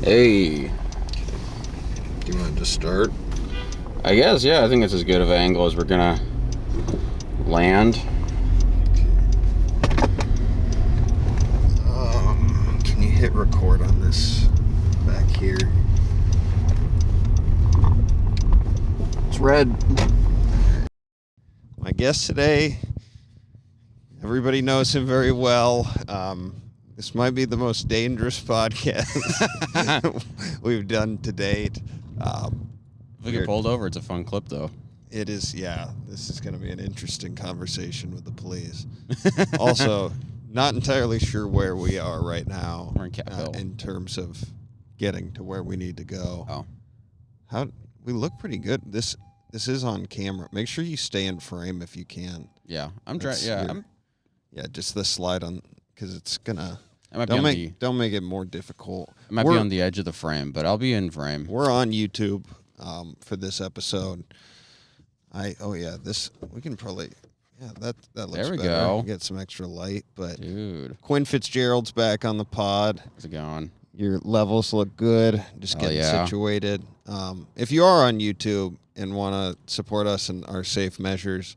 Hey. Do you want to just start? I guess, yeah. I think it's as good of an angle as we're gonna land. Can you hit record on this back here? It's red. My guest today, everybody knows him very well. This might be the most dangerous podcast we've done to date. If we get pulled over, it's a fun clip, though. It is, yeah. This is going to be an interesting conversation with the police. Also, not entirely sure where we are right now. We're in Capitol. In terms of getting to where we need to go. Oh. We look pretty good. This is on camera. Make sure you stay in frame if you can. Yeah, I'm trying. Yeah, Yeah, just the slide on, because it's gonna. Don't make it more difficult. It might be on the edge of the frame, but I'll be in frame. We're on YouTube for this episode. We can probably. Yeah, that looks there we better. go. Get some extra light, but dude, Quinn Fitzgerald's back on the pod. How's it going? Your levels look good. Just getting situated. If you are on YouTube and want to support us in our safe measures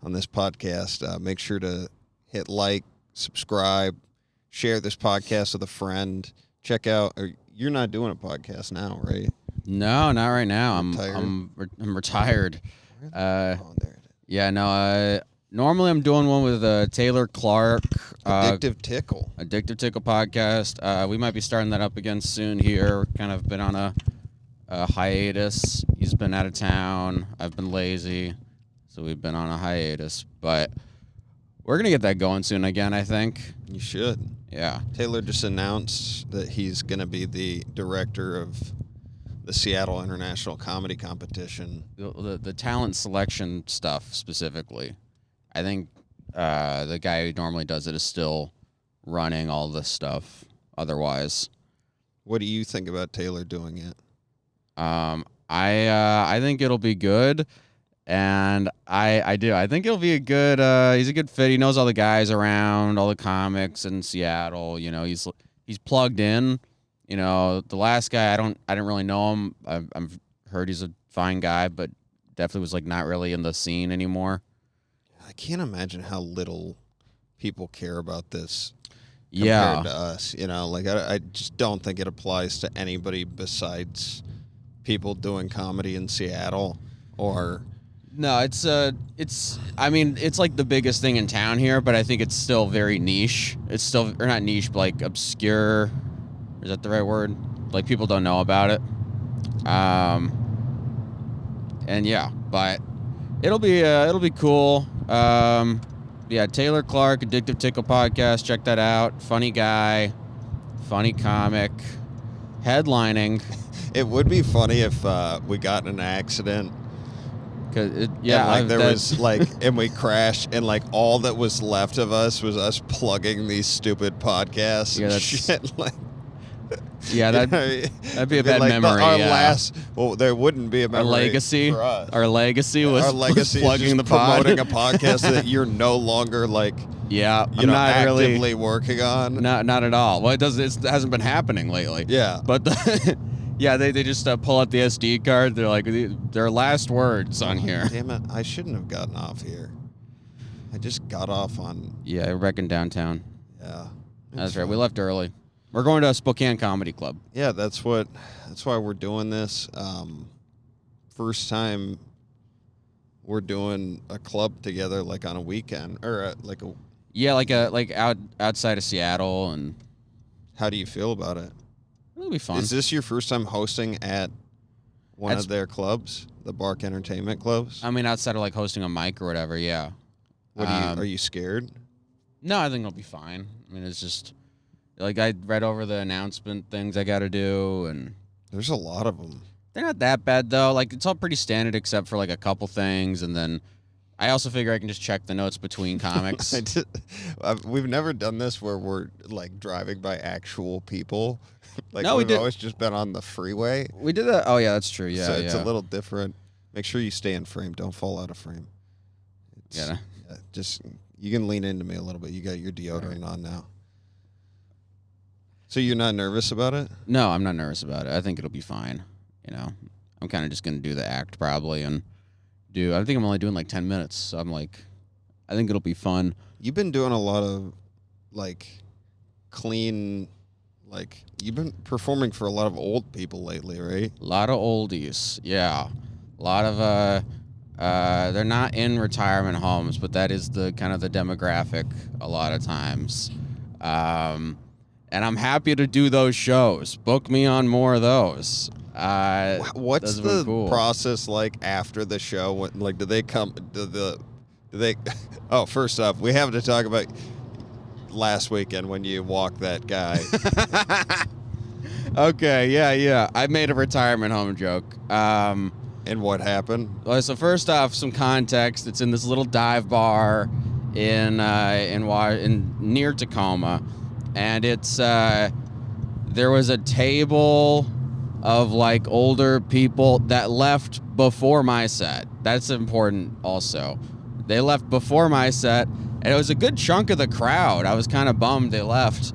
on this podcast, make sure to hit like, subscribe, share this podcast with a friend. Check out. You're not doing a podcast now, right? No, not right now. I'm retired. Normally I'm doing one with Taylor Clark. Addictive Tickle podcast. We might be starting that up again soon here. Kind of been on a hiatus. He's been out of town. I've been lazy. So we've been on a hiatus. But we're going to get that going soon again, I think. You should. Yeah. Taylor just announced that he's going to be the director of the Seattle International Comedy Competition. The talent selection stuff specifically. I think the guy who normally does it is still running all this stuff otherwise. What do you think about Taylor doing it? I think it'll be good. And I do. I think he'll be a good he's a good fit. He knows all the guys around, all the comics in Seattle. You know, he's plugged in. You know, the last guy I didn't really know him. I've heard he's a fine guy, but definitely was like not really in the scene anymore. I can't imagine how little people care about this compared to us. You know, like I just don't think it applies to anybody besides people doing comedy in Seattle or. No, it's like the biggest thing in town here, but I think it's still very niche. It's still, or not niche, but like obscure. Is that the right word? Like people don't know about it. And yeah, but it'll be cool. Taylor Clark, Addictive Tickle podcast. Check that out. Funny guy, funny comic, headlining. It would be funny if we got in an accident. And we crashed, and like all that was left of us was us plugging these stupid podcasts and shit. Like, that'd be a bad memory. There wouldn't be a memory. For us. Our legacy was plugging the pod. Promoting a podcast that you're no longer like. Yeah, I'm not actively really working on. Not at all. Well, it hasn't been happening lately. Yeah, but. They just pull out the SD card. They're like, their last words on here. Damn it, I shouldn't have gotten off here. I just got off on... Yeah, I reckon downtown. Yeah. That's right, we left early. We're going to a Spokane Comedy Club. Yeah, that's why we're doing this. First time we're doing a club together, like on a weekend. Or outside of Seattle. And how do you feel about it? It'll be fun. Is this your first time hosting at one of their clubs, the Bark Entertainment clubs? I mean, outside of like hosting a mic or whatever, yeah. Are you scared? No, I think it'll be fine. I mean, it's just like I read over the announcement things I got to do, and there's a lot of them. They're not that bad though. Like it's all pretty standard except for like a couple things, and then I also figure I can just check the notes between comics. We've never done this where we're like driving by actual people. We've always just been on the freeway. We did that. Oh yeah, that's true. Yeah, so it's a little different. Make sure you stay in frame. Don't fall out of frame. You can lean into me a little bit. You got your deodorant on now. So you're not nervous about it? No, I'm not nervous about it. I think it'll be fine. You know, I'm kind of just going to do the act probably I think I'm only doing like 10 minutes. So I'm like, I think it'll be fun. You've been doing a lot of like clean, like you've been performing for a lot of old people lately, right? A lot of oldies. Yeah. A lot of, they're not in retirement homes, but that is the kind of the demographic a lot of times. And I'm happy to do those shows. Book me on more of those. What's the process like after the show? What, like, do they come? Do they? Oh, first off, we have to talk about last weekend when you walked that guy. Okay, yeah. I made a retirement home joke. And what happened? Well, so first off, some context. It's in this little dive bar in near Tacoma, and it's there was a table of like older people that left before my set. That's important also. They left before my set, and it was a good chunk of the crowd. I was kind of bummed they left.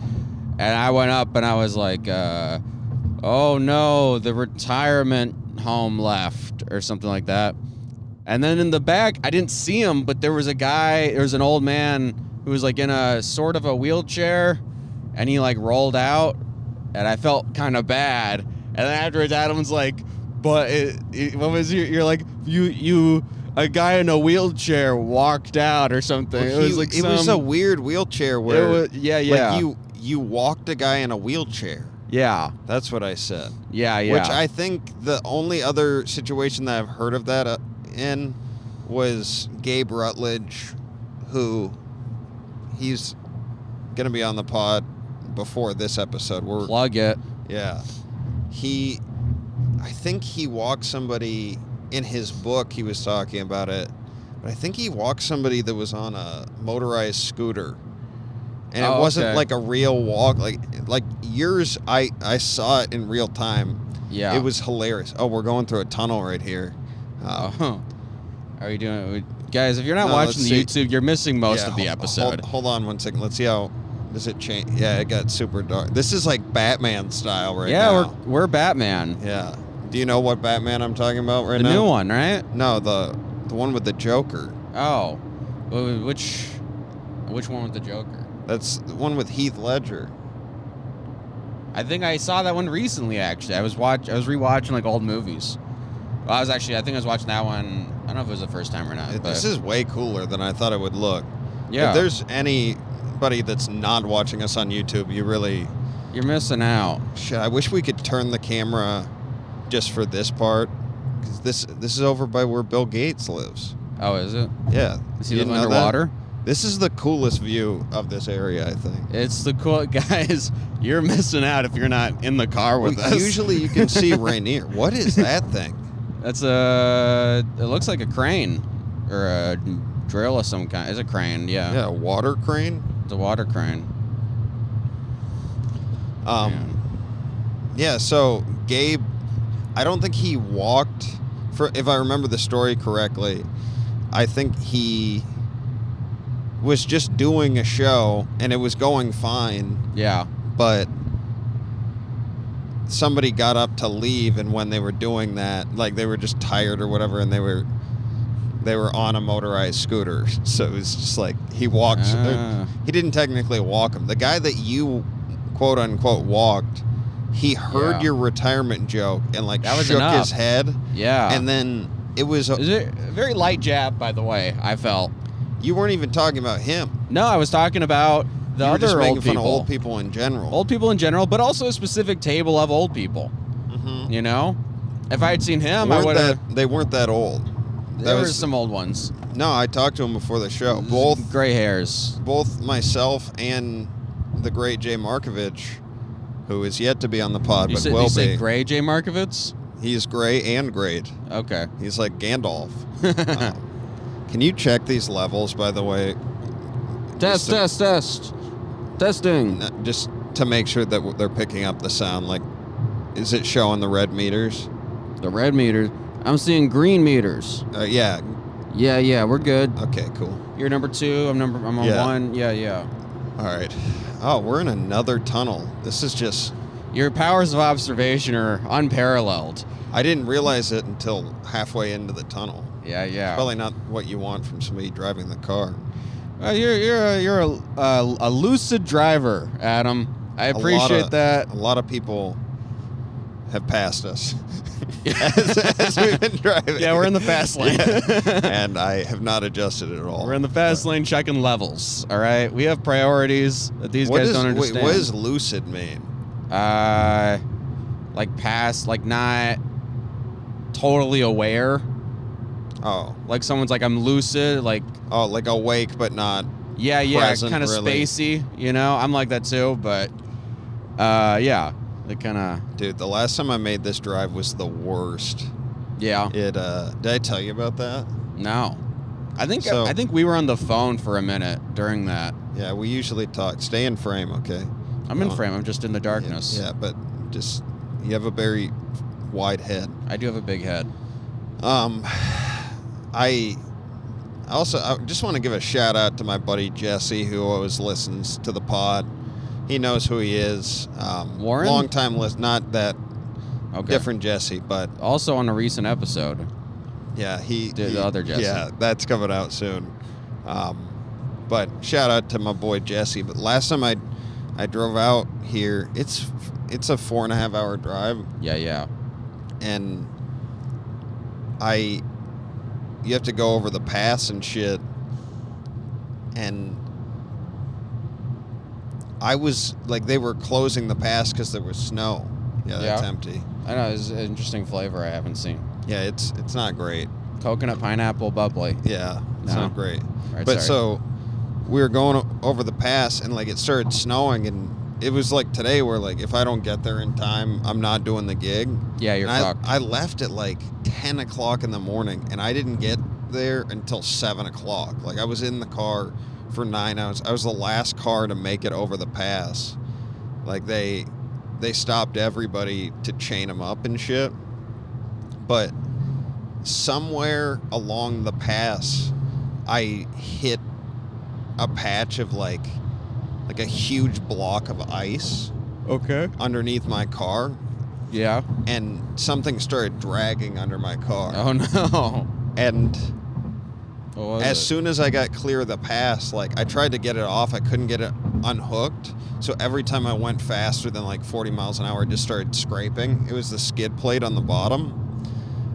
And I went up and I was like, oh no, the retirement home left or something like that. And then in the back, I didn't see him, but there was an old man who was like in a sort of a wheelchair, and he like rolled out, and I felt kind of bad. And then afterwards, Adam's like, but what was you're like, a guy in a wheelchair walked out or something. Well, it was a weird wheelchair where like you walked a guy in a wheelchair. Yeah. That's what I said. Yeah. Which I think the only other situation that I've heard of that in was Gabe Rutledge, who he's going to be on the pod before this episode. Plug it. Yeah. I think he walked somebody in his book. He was talking about it, but I think he walked somebody that was on a motorized scooter, and it wasn't like a real walk. Like yours, I saw it in real time. Yeah, it was hilarious. Oh, we're going through a tunnel right here. How are you doing, guys? If you're not watching the YouTube, you're missing most of the episode. Hold on 1 second. Let's see how. Does it change? Yeah, it got super dark. This is like Batman style now. Yeah, we're Batman. Yeah. Do you know what Batman I'm talking about right now? The new one, right? No, the one with the Joker. Oh. Which one with the Joker? That's the one with Heath Ledger. I think I saw that one recently, actually. I was rewatching like old movies. Well, I think I was watching that one. I don't know if it was the first time or not. This is way cooler than I thought it would look. Yeah. If there's anybody that's not watching us on YouTube, you're missing out. Shit, I wish we could turn the camera just for this part, because this is over by where Bill Gates lives. Oh, is it? Yeah. Is he live underwater? This is the coolest view of this area, I think. It's the cool guys. You're missing out if you're not in the car with us. Usually you can see Rainier. What is that thing? That's it looks like a crane or a drill of some kind. It's a crane, yeah. Yeah, a water crane? It's a water crane. Yeah, so Gabe, I don't think he walked, if I remember the story correctly, I think he was just doing a show and it was going fine. Yeah. But somebody got up to leave, and when they were doing that, like they were just tired or whatever, and they were on a motorized scooter. So it was just like he walked. He didn't technically walk him. The guy that you quote unquote walked, he heard your retirement joke and like shook his head. Yeah. And then it was a very light jab, by the way, I felt. You weren't even talking about him. No, I was talking about the other just old making people. Fun of old people in general. Old people in general, but also a specific table of old people. Mm-hmm. You know? If I had seen him, I would have... They weren't that old. There were some old ones. No, I talked to him before the show. Both gray hairs. Both myself and the great Jay Markovich, who is yet to be on the pod, but will be. You say gray Jay Markovich? He's gray and great. Okay. He's like Gandalf. Can you check these levels, by the way? Test. Testing. Just to make sure that they're picking up the sound. Like, is it showing the red meters? The red meters. I'm seeing green meters. Yeah. Yeah, we're good. Okay, cool. You're number 2. I'm on 1. Yeah. All right. Oh, we're in another tunnel. This is just... Your powers of observation are unparalleled. I didn't realize it until halfway into the tunnel. Yeah. Probably not what you want from somebody driving the car. You're a lucid driver, Adam. I appreciate that. A lot of people have passed us as we've been driving. Yeah, we're in the fast lane. And I have not adjusted at all. We're in the fast lane checking levels, all right? We have priorities that these guys don't understand. Wait, what does lucid mean? Like past, like not totally aware. Oh. Like someone's like, I'm lucid, like... Oh, like awake but not Yeah, present, kind of really. spacey, you know? I'm like that too, but... yeah. They kind of... Dude, the last time I made this drive was the worst. Yeah. Did I tell you about that? No. I think we were on the phone for a minute during that. Yeah, we usually talk. Stay in frame, okay? I'm in frame. I'm just in the darkness. Yeah, but just... You have a very wide head. I do have a big head. I just want to give a shout out to my buddy Jesse, who always listens to the pod. He knows who he is. Warren? Long time list, not that different Jesse, but also on a recent episode. Yeah, the other Jesse. Yeah, that's coming out soon. But shout out to my boy Jesse. But last time I drove out here, it's a 4.5 hour drive. Yeah. And you have to go over the pass and shit. And I was like, they were closing the pass because there was snow. Yeah, that's empty. I know, it's an interesting flavor I haven't seen. Yeah, it's not great. Coconut, pineapple, bubbly. Yeah, it's not great. Right, but so we were going over the pass and like it started snowing and it was like today where like if I don't get there in time, I'm not doing the gig. Yeah, you're fucked. I left at like 10 o'clock in the morning and I didn't get there until 7 o'clock. Like I was in the car for 9 hours. I was the last car to make it over the pass. Like they stopped everybody to chain them up and shit. But somewhere along the pass, I hit a patch of like a huge block of ice. Okay. Underneath my car. Yeah. And something started dragging under my car. Oh no. And as soon as I got clear of the pass, like I tried to get it off, I couldn't get it unhooked. So every time I went faster than like 40 miles an hour, it just started scraping. It was the skid plate on the bottom.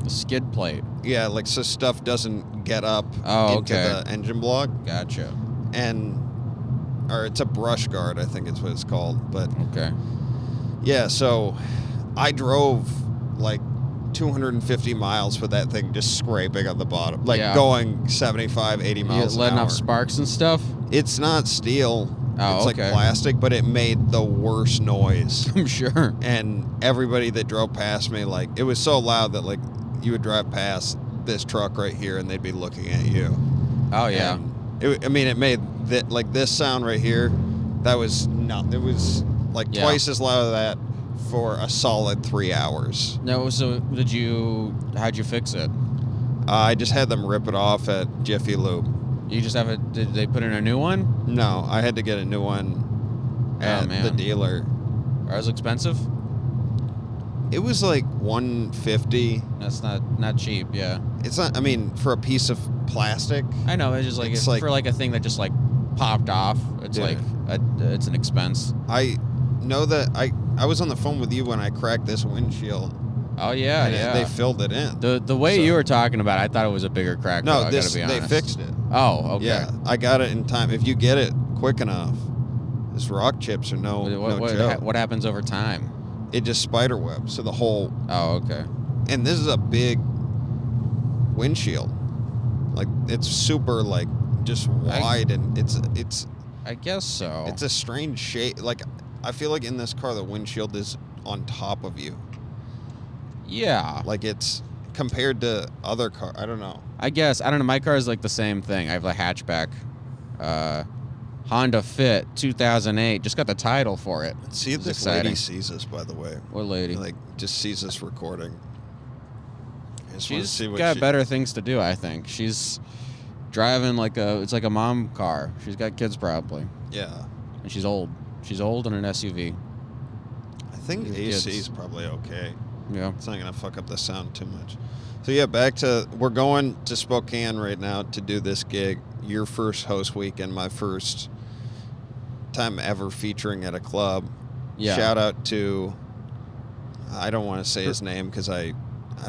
The skid plate? Yeah, like so stuff doesn't get up into the engine block. Gotcha. Or it's a brush guard, I think it's what it's called. But okay. Yeah, so I drove like 250 miles with that thing just scraping on the bottom. Like going 75, 80 miles an hour. Letting off sparks and stuff? It's not steel. Oh, it's like plastic, but it made the worst noise. I'm sure. And everybody that drove past me, like, it was so loud that, like, you would drive past this truck right here and they'd be looking at you. Oh, yeah. It made that, like, this sound right here, that was not, it was, like, twice as loud as that for a solid 3 hours. No, so how'd you fix it? I just had them rip it off at Jiffy Lube. You just have it? Did they put in a new one? No, I had to get a new one at the dealer. Are those expensive? It was like $150. That's not cheap. Yeah. It's not. I mean, for a piece of plastic. I know. It's just like for like a thing that just like popped off. It's like it's an expense. I know that I was on the phone with you when I cracked this windshield. Oh yeah, and they filled it in. The way you were talking about it, I thought it was a bigger crack. No, I gotta be honest. They fixed it. Oh, okay. Yeah, I got it in time. If you get it quick enough, this rock chips are no joke. What happens over time? It just spider webs. So the whole. Oh, okay. And this is a big windshield. Like it's super like just wide and it's. I guess so. It's a strange shape. Like I feel like in this car the windshield is on top of you. Yeah. Like it's compared to other cars. I don't know. I guess. I don't know. My car is like the same thing. I have a hatchback. Honda Fit 2008. Just got the title for it. See if this lady sees us, by the way. What lady? Like, just sees us recording. She's got better things to do, I think. She's driving it's like a mom car. She's got kids probably. Yeah. and she's old. She's old in an SUV. I think AC is probably okay. Yeah. It's not going to fuck up the sound too much. So, yeah, we're going to Spokane right now to do this gig. Your first host weekend, my first time ever featuring at a club. Yeah. Shout out to, I don't want to say his name because I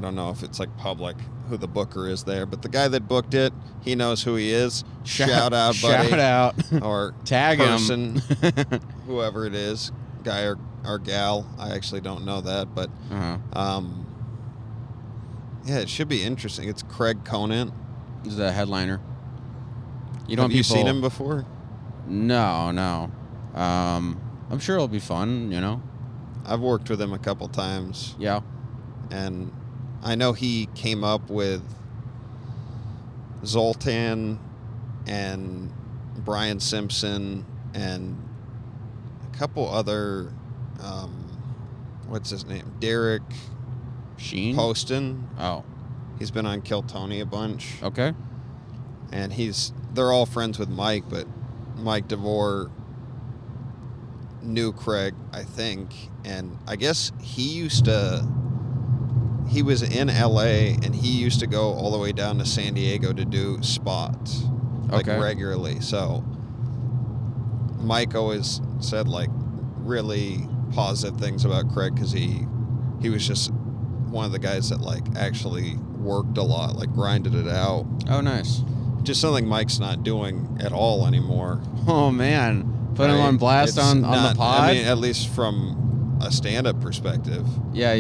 don't know if it's like public who the booker is there, but the guy that booked it, he knows who he is. Shout out, buddy. Shout out. Or tag person, him. whoever it is, guy or gal. I actually don't know that, but yeah, it should be interesting. It's Craig Conant. He's the headliner. Have you seen him before? No. I'm sure it'll be fun, you know. I've worked with him a couple times. Yeah. And I know he came up with Zoltan and Brian Simpson and a couple other, what's his name? Derek Sheen? Poston. Oh. He's been on Kill Tony a bunch. Okay. And they're all friends with Mike, but Mike DeVore knew Craig, I think. And I guess he was in LA and he used to go all the way down to San Diego to do spots like regularly. So Mike always said like really positive things about Craig because he was just one of the guys that like actually worked a lot, like grinded it out. Oh, nice. Just something Mike's not doing at all anymore. Oh, man. Put him on blast on the pod? I mean, at least from a stand-up perspective. Yeah.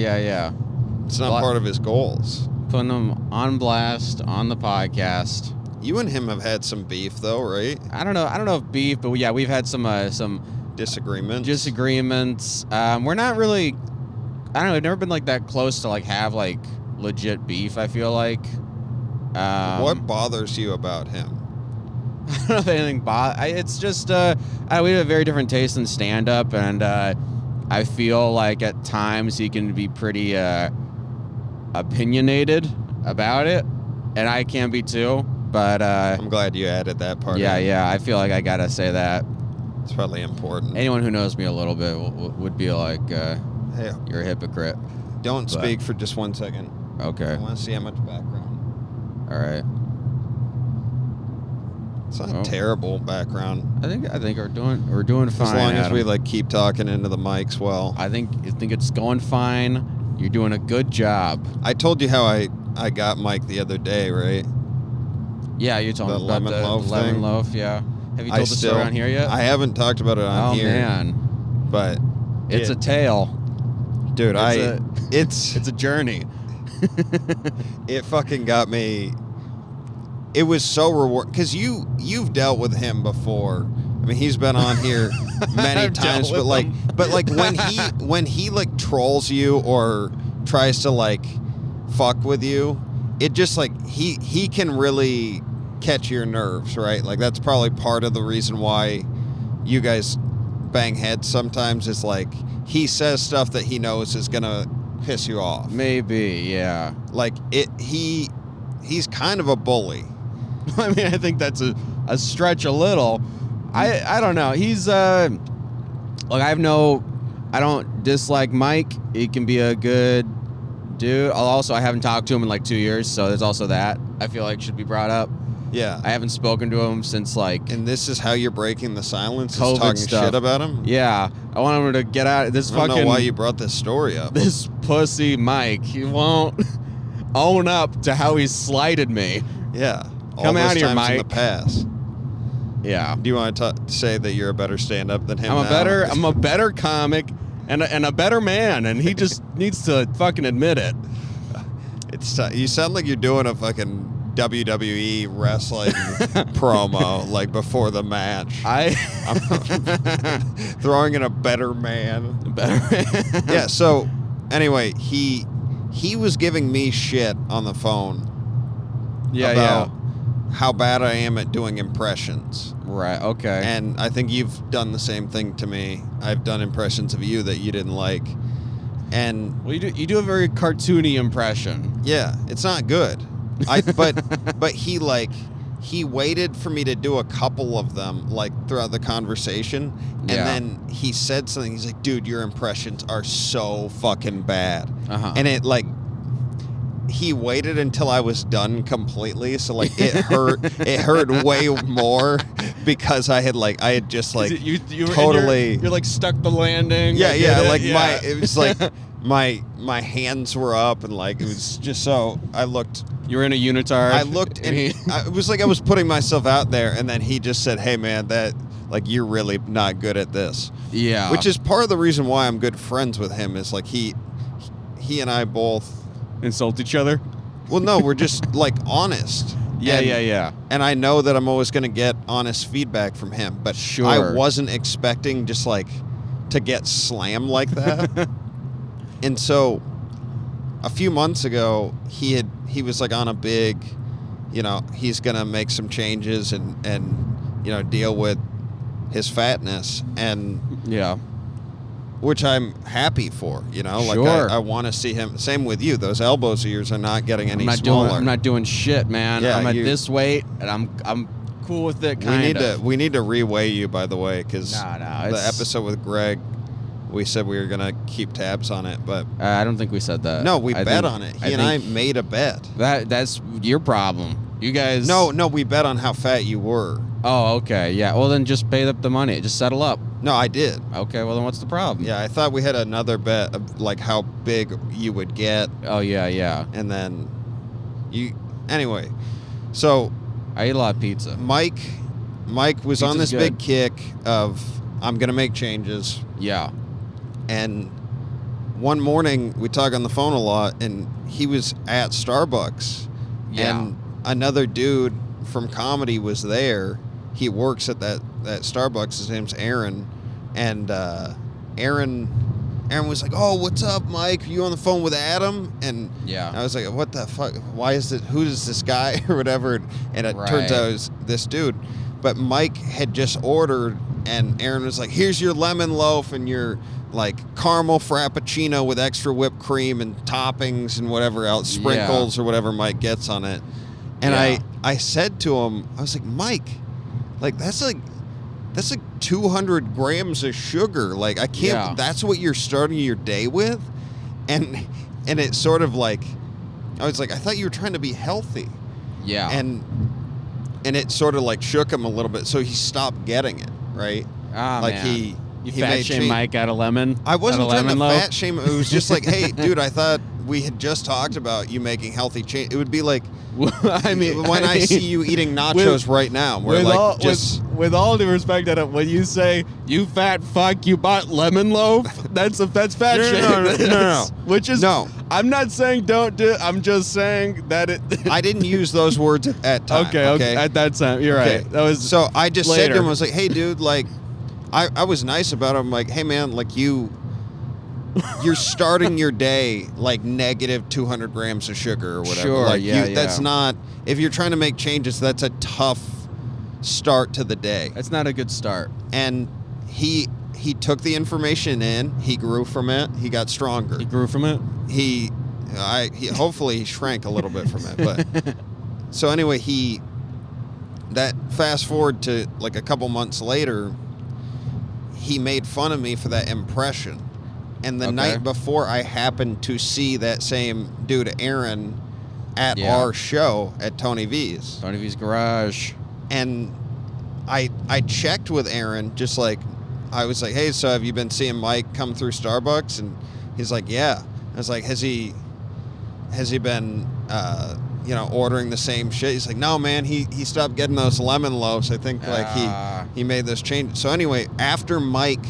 It's not part of his goals. Putting him on blast on the podcast. You and him have had some beef, though, right? I don't know if beef, but yeah, we've had some disagreements. We're not really. I don't know. We've never been like that close to like have like legit beef. I feel like. What bothers you about him? I don't know if anything it's just we have a very different taste in stand-up, and I feel like at times he can be pretty opinionated about it, and I can be too. But I'm glad you added that part. Yeah. I feel like I gotta say that. It's probably important. Anyone who knows me a little bit would be like, hey, you're a hypocrite. Don't speak for just 1 second. Okay. I want to see how much background. All right. It's not terrible background. I think we're doing fine. As long as Adam. we like keep talking into the mics well. I think it's going fine. You're doing a good job. I told you how I got Mike the other day, right? Yeah, you told me about lemon the loaf lemon thing. loaf, yeah. Have you told the story on here yet? I haven't talked about it on here. Oh man. But it's a tale. Dude, it's a journey. It fucking got me. It was so rewarding because you've dealt with him before. I mean, he's been on here many times, but like when he like trolls you or tries to like fuck with you, it just like he can really catch your nerves, right? Like that's probably part of the reason why you guys bang heads sometimes. Is like he says stuff that he knows is gonna piss you off. Maybe, yeah. Like he's kind of a bully. I mean, I think that's a stretch a little. I don't know. He's I don't dislike Mike. He can be a good dude. I haven't talked to him in like 2 years, so there's also that I feel like should be brought up. Yeah. I haven't spoken to him since like. And this is how you're breaking the silence? COVID is talking stuff. Shit about him? Yeah. I want him to get out. I don't know why you brought this story up. This pussy Mike. He won't own up to how he slighted me. Yeah. Come out here, Mike. In the past. Yeah. Do you want to say that you're a better stand-up than him? I'm a better comic and a better man, and he just needs to fucking admit it. You sound like you're doing a fucking WWE wrestling promo, like before the match. I'm throwing in a better man. Yeah. So anyway, he was giving me shit on the phone. Yeah. About how bad I am at doing impressions. Right. Okay. And I think you've done the same thing to me. I've done impressions of you that you didn't like. And well, you do a very cartoony impression. Yeah, it's not good. But he he waited for me to do a couple of them, like, throughout the conversation. And then he said something. He's like, dude, your impressions are so fucking bad. And it, like, he waited until I was done completely. So, like, it hurt way more because I had just, like, you totally. You're, like, stuck the landing. It was like my hands were up and, like, it was just so I looked. You were in a unitard. I looked, and it was like I was putting myself out there, and then he just said, hey, man, that, like, you're really not good at this. Yeah. Which is part of the reason why I'm good friends with him, is, like, he and I both... insult each other? Well, no, we're just, like, honest. Yeah. And I know that I'm always going to get honest feedback from him, but sure. I wasn't expecting just, like, to get slammed like that. And so... a few months ago, he was like on a big, he's gonna make some changes and deal with his fatness, and which I'm happy for. Like sure. I want to see him. Same with you. Those elbows of yours are not getting any smaller. I'm not doing shit, man. Yeah, I'm at this weight, and I'm cool with it. We need to reweigh you, by the way, because the episode with Greg. We said we were going to keep tabs on it, but... I don't think we said that. No, we bet on it. He and I made a bet. That's your problem. You guys... No, we bet on how fat you were. Oh, okay. Yeah, well, then just pay up the money. Just settle up. No, I did. Okay, well, then what's the problem? Yeah, I thought we had another bet of, like, how big you would get. Oh, yeah. And then you... Anyway, so... I eat a lot of pizza. Mike was on this big kick of, I'm going to make changes. Yeah. And one morning, we talk on the phone a lot, and he was at Starbucks. Yeah. And another dude from comedy was there. He works at that Starbucks. His name's Aaron. And Aaron was like, oh, what's up, Mike? Are you on the phone with Adam? And I was like, what the fuck? Who is this guy or whatever? And it turns out it was this dude. But Mike had just ordered, and Aaron was like, here's your lemon loaf and your... like caramel frappuccino with extra whipped cream and toppings and whatever else, sprinkles or whatever Mike gets on it. And I said to him, I was like, Mike, like that's like 200 grams of sugar. Like I can't, that's what you're starting your day with. And it sort of like, I was like, I thought you were trying to be healthy. Yeah. And it sort of like shook him a little bit. So he stopped getting it. Right. Like man. You fat shame Mike out of lemon? I wasn't trying to fat shame him. It was just like, hey, dude, I thought we had just talked about you making healthy change. It would be like, I see you eating nachos right now. We're like, with all due respect, Adam, when you say you fat fuck, you bought lemon loaf, that's fat shame. No. Which is I'm not saying don't do. I'm just saying that it. I didn't use those words at time. Okay. At that time, you're right. That was so. I just later. said to him, I was like, hey, dude, like. I was nice about it. I'm like, hey, man, like you're starting your day like negative 200 grams of sugar or whatever. Sure, like that's not, if you're trying to make changes, that's a tough start to the day. That's not a good start. And he took the information in. He grew from it. He got stronger. He grew from it? He hopefully he shrank a little bit from it. But so anyway, that fast forward to like a couple months later, he made fun of me for that impression. And the night before, I happened to see that same dude, Aaron, at our show at Tony V's. Tony V's Garage. And I checked with Aaron, just like, I was like, hey, so have you been seeing Mike come through Starbucks? And he's like, yeah. I was like, has he been, ordering the same shit? He's like, no, man, he stopped getting those lemon loaves. I think like he made this change. So anyway, after Mike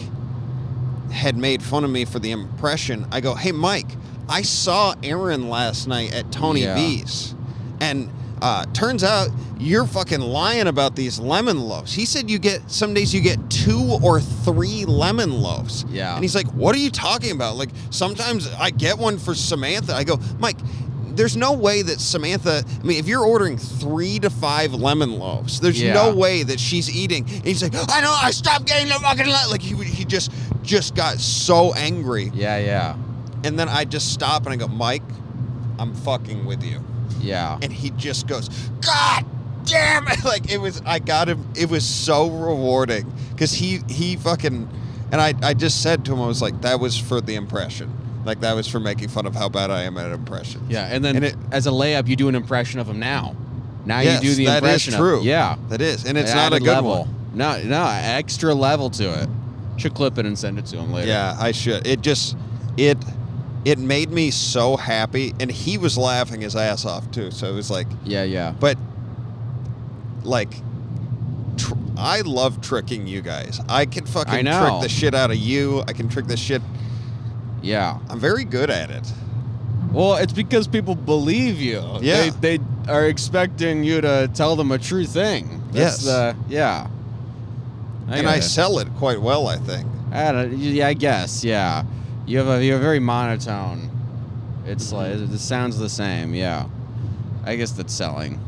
had made fun of me for the impression, I go, hey, Mike, I saw Aaron last night at Tony V's. And turns out you're fucking lying about these lemon loaves. He said some days you get 2 or 3 lemon loaves. Yeah. And he's like, what are you talking about? Like, sometimes I get one for Samantha. I go, Mike, there's no way that Samantha, I mean, if you're ordering 3 to 5 lemon loaves, there's no way that she's eating. And he's like, I know, I stopped getting the fucking like he just got so angry. Yeah. And then I just stop and I go, Mike, I'm fucking with you. Yeah. And he just goes, God damn it. Like, I got him. It was so rewarding because he fucking, and I just said to him, I was like, that was for the impression. Like, that was for making fun of how bad I am at impressions. Yeah, and then as a layup, you do an impression of him now. Now yes, you do the impression that is true. of Yeah. That is. And it's not a good level. one. No, extra level to it. Should clip it and send it to him later. Yeah, I should. It made me so happy. And he was laughing his ass off, too. So it was like... Yeah. But, like... I love tricking you guys. I can fucking trick the shit out of you. I can trick the shit... Yeah. I'm very good at it. Well, it's because people believe you. Yeah. They are expecting you to tell them a true thing. Yes. Yeah. I sell it quite well, I think. I guess, yeah. You have a very monotone. It's like, it sounds the same, yeah. I guess that's selling.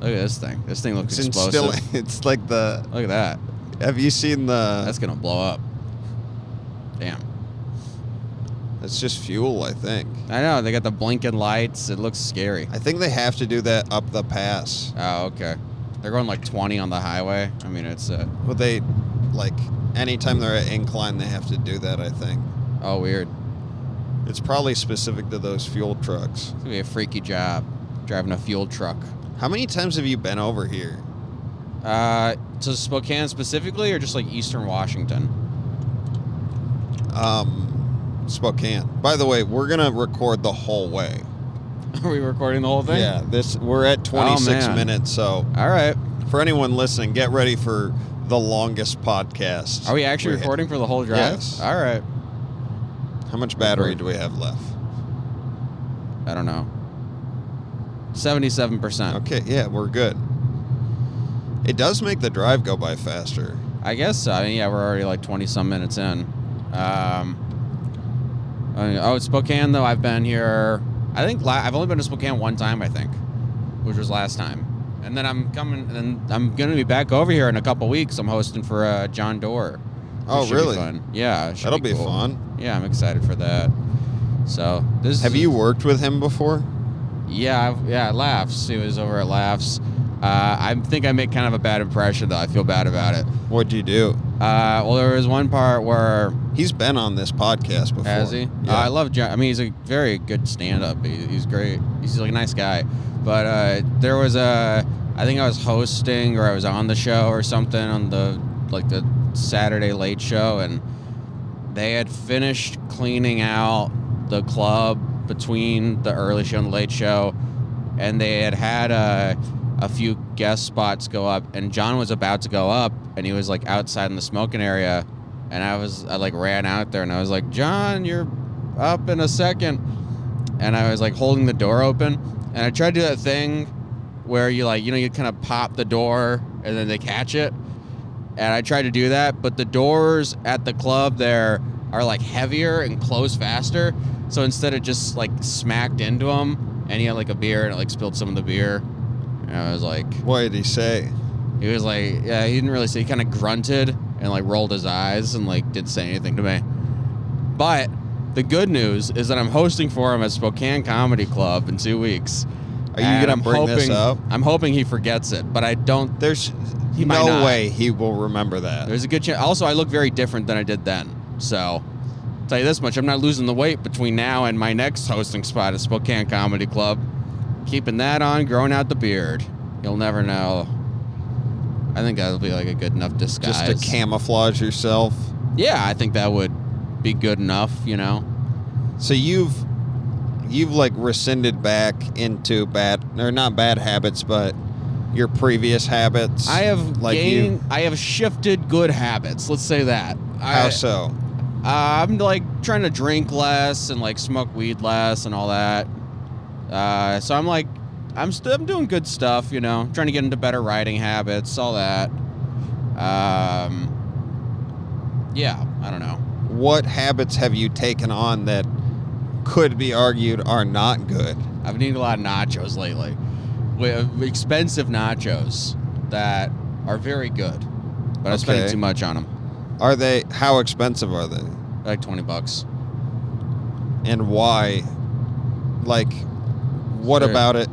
Look at this thing. This thing looks explosive. It's like the... Look at that. Have you seen the... That's going to blow up. Damn. It's just fuel, I think. I know. They got the blinking lights. It looks scary. I think they have to do that up the pass. Oh, okay. They're going like 20 on the highway. I mean, it's... Well, they... Like, anytime they're at incline, they have to do that, I think. Oh, weird. It's probably specific to those fuel trucks. It's going to be a freaky job, driving a fuel truck. How many times have you been over here? To Spokane specifically, or just like Eastern Washington? Spokane. By the way, we're gonna record the whole way. Are we recording the whole thing? Yeah, we're at 26 minutes, so... All right. For anyone listening, get ready for the longest podcast. Are we actually recording for the whole drive? Yes. All right. How much battery do we have left? I don't know. 77%. Okay, yeah, we're good. It does make the drive go by faster. I guess so. I mean, yeah, we're already like 20-some minutes in. Spokane, though, I've been here... I think I've only been to Spokane one time, I think, which was last time. And then I'm going to be back over here in a couple weeks. I'm hosting for John Doerr. Oh, really? Fun. Yeah. That'll be cool. fun. Yeah, I'm excited for that. So Have you worked with him before? Yeah, Laughs. He was over at Laughs. I think I make kind of a bad impression, though. I feel bad about it. What'd you do? Well, there was one part where... He's been on this podcast before. Has he? Yeah. I love John. I mean, he's a very good stand-up. He's great. He's like a nice guy. But there was I think I was hosting or I was on the show or something on the Saturday Late Show, and they had finished cleaning out the club between the early show and the late show, and they had a few guest spots go up, and John was about to go up, and he was like outside in the smoking area, and I ran out there, and I was like, John, you're up in a second, and I was like holding the door open, and I tried to do that thing where you you kind of pop the door and then they catch it, and I tried to do that, but the doors at the club there are like heavier and close faster, so instead it just like smacked into him, and he had like a beer and it like spilled some of the beer. And I was like... What did he say? He was like... Yeah, he didn't really say... He kind of grunted and, like, rolled his eyes and, like, didn't say anything to me. But the good news is that I'm hosting for him at Spokane Comedy Club in 2 weeks. Are you going to bring this up? I'm hoping he forgets it, but I don't... There's no way he will remember that. There's a good chance. Also, I look very different than I did then. So, I'll tell you this much. I'm not losing the weight between now and my next hosting spot at Spokane Comedy Club. Keeping that on, growing out the beard. You'll never know. I think that'll be like a good enough disguise. Just to camouflage yourself? Yeah, I think that would be good enough, you know? So you've like rescinded back into not bad habits, but your previous habits? I have shifted good habits, let's say that. How so? I'm like trying to drink less and like smoke weed less and all that. So I'm like, I'm doing good stuff, you know, trying to get into better writing habits, all that. Yeah, I don't know. What habits have you taken on that could be argued are not good? I've been eating a lot of nachos lately. Expensive nachos that are very good, but I'm spending too much on them. How expensive are they? Like $20. And why? Like, what about it?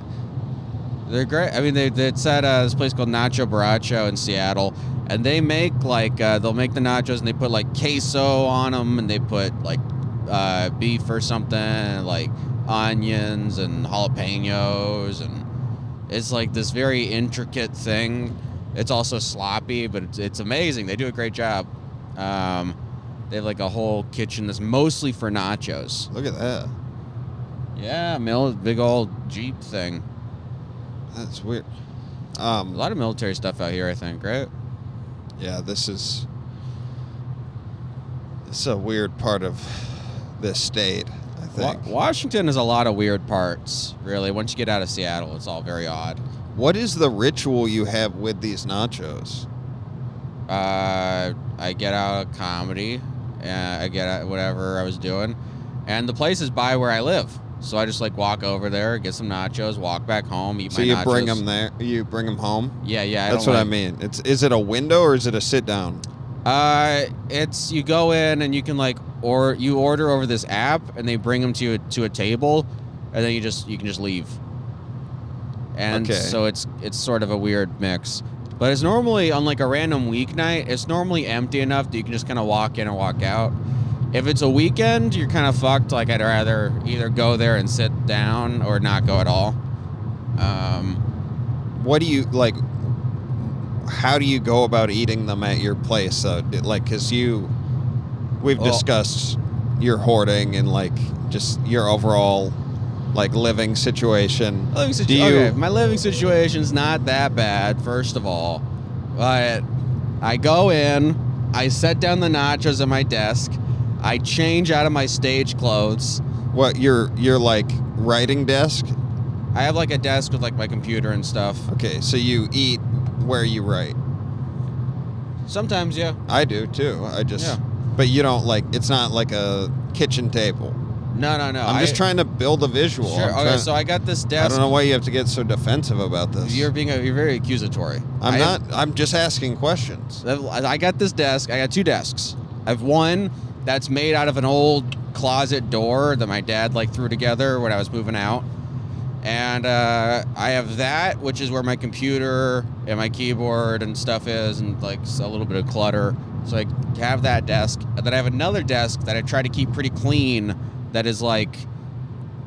They're great. I mean, it's at this place called Nacho Baracho in Seattle, and they make like they'll make the nachos and they put like queso on them, and they put like beef or something, like onions and jalapenos, and it's like this very intricate thing. It's also sloppy, but it's amazing. They do a great job. They have like a whole kitchen that's mostly for nachos. Look at that. Yeah, big old Jeep thing. That's weird. A lot of military stuff out here, I think, right? Yeah, this is a weird part of this state, I think. Washington has a lot of weird parts, really. Once you get out of Seattle, it's all very odd. What is the ritual you have with these nachos? I get out of comedy, and I get out whatever I was doing, and the place is by where I live. So I just like walk over there, get some nachos, walk back home, eat my nachos. So you bring them there? You bring them home? Yeah. That's what I mean. Is it a window or is it a sit down? It's you go in and you can you order over this app and they bring them to a table, and then you can just leave. And so it's sort of a weird mix. But it's normally on like a random weeknight, it's normally empty enough that you can just kind of walk in and walk out. If it's a weekend, you're kind of fucked. Like, I'd rather either go there and sit down or not go at all. What do you, like, how do you go about eating them at your place? Like, because we've discussed your hoarding and, like, just your overall, like, living situation. My living situation's not that bad, first of all. But I go in, I set down the nachos at my desk, I change out of my stage clothes. What, your like writing desk? I have like a desk with like my computer and stuff. Okay, so you eat where you write? Sometimes, yeah. I do too. But you don't like, it's not like a kitchen table. No. I'm just trying to build a visual. Sure. Okay, so I got this desk. I don't know why you have to get so defensive about this. You're very accusatory. I'm just asking questions. I got this desk. I got two desks. I have one that's made out of an old closet door that my dad like threw together when I was moving out. And I have that, which is where my computer and my keyboard and stuff is, and like a little bit of clutter. So I have that desk. And then I have another desk that I try to keep pretty clean that is like,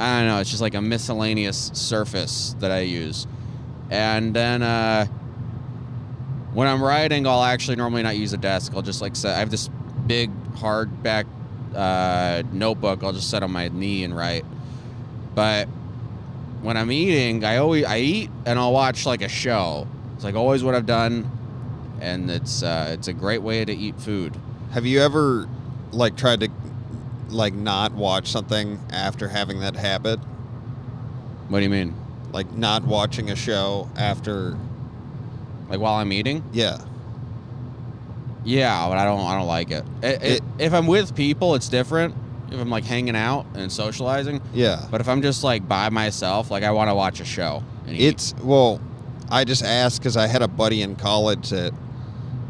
I don't know, it's just like a miscellaneous surface that I use. And then when I'm writing, I'll actually normally not use a desk. I'll just like I have this big hardback notebook I'll just set on my knee and write. But when I'm eating, I eat and I'll watch like a show. It's like always what I've done, and it's a great way to eat food. Have you ever like tried to like not watch something after having that habit? What do you mean? Like not watching a show after, like while I'm eating? Yeah. Yeah, but I don't like it. If I'm with people, it's different. If I'm like hanging out and socializing. Yeah. But if I'm just like by myself, like I want to watch a show. And I just asked because I had a buddy in college that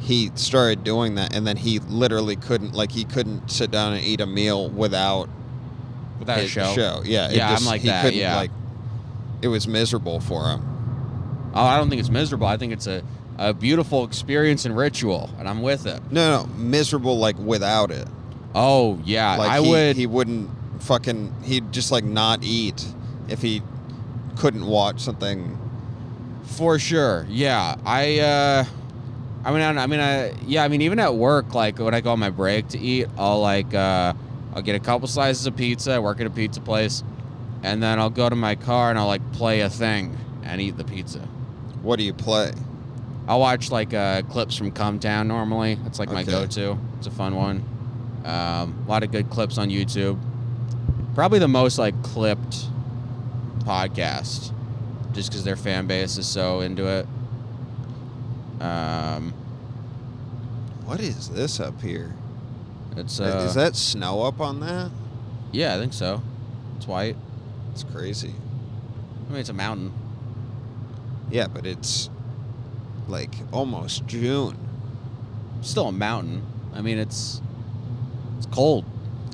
he started doing that, and then he literally couldn't sit down and eat a meal without a show. Yeah. I'm like that. Yeah. Like, it was miserable for him. Oh, I don't think it's miserable. I think it's a beautiful experience and ritual, and I'm with it. No, miserable like without it. Oh, yeah. Like he wouldn't he'd just like not eat if he couldn't watch something. For sure. Yeah. Even at work, like when I go on my break to eat, I'll get a couple slices of pizza. I work at a pizza place, and then I'll go to my car and I'll like play a thing and eat the pizza. What do you play? I'll watch like clips from Come Town normally. It's like my go-to. It's a fun one. A lot of good clips on YouTube. Probably the most like clipped podcast, just because their fan base is so into it. What is this up here? It's is that snow up on that? Yeah, I think so. It's white. It's crazy. I mean, it's a mountain. Yeah, but it's like almost June. Still a mountain. I mean, it's cold.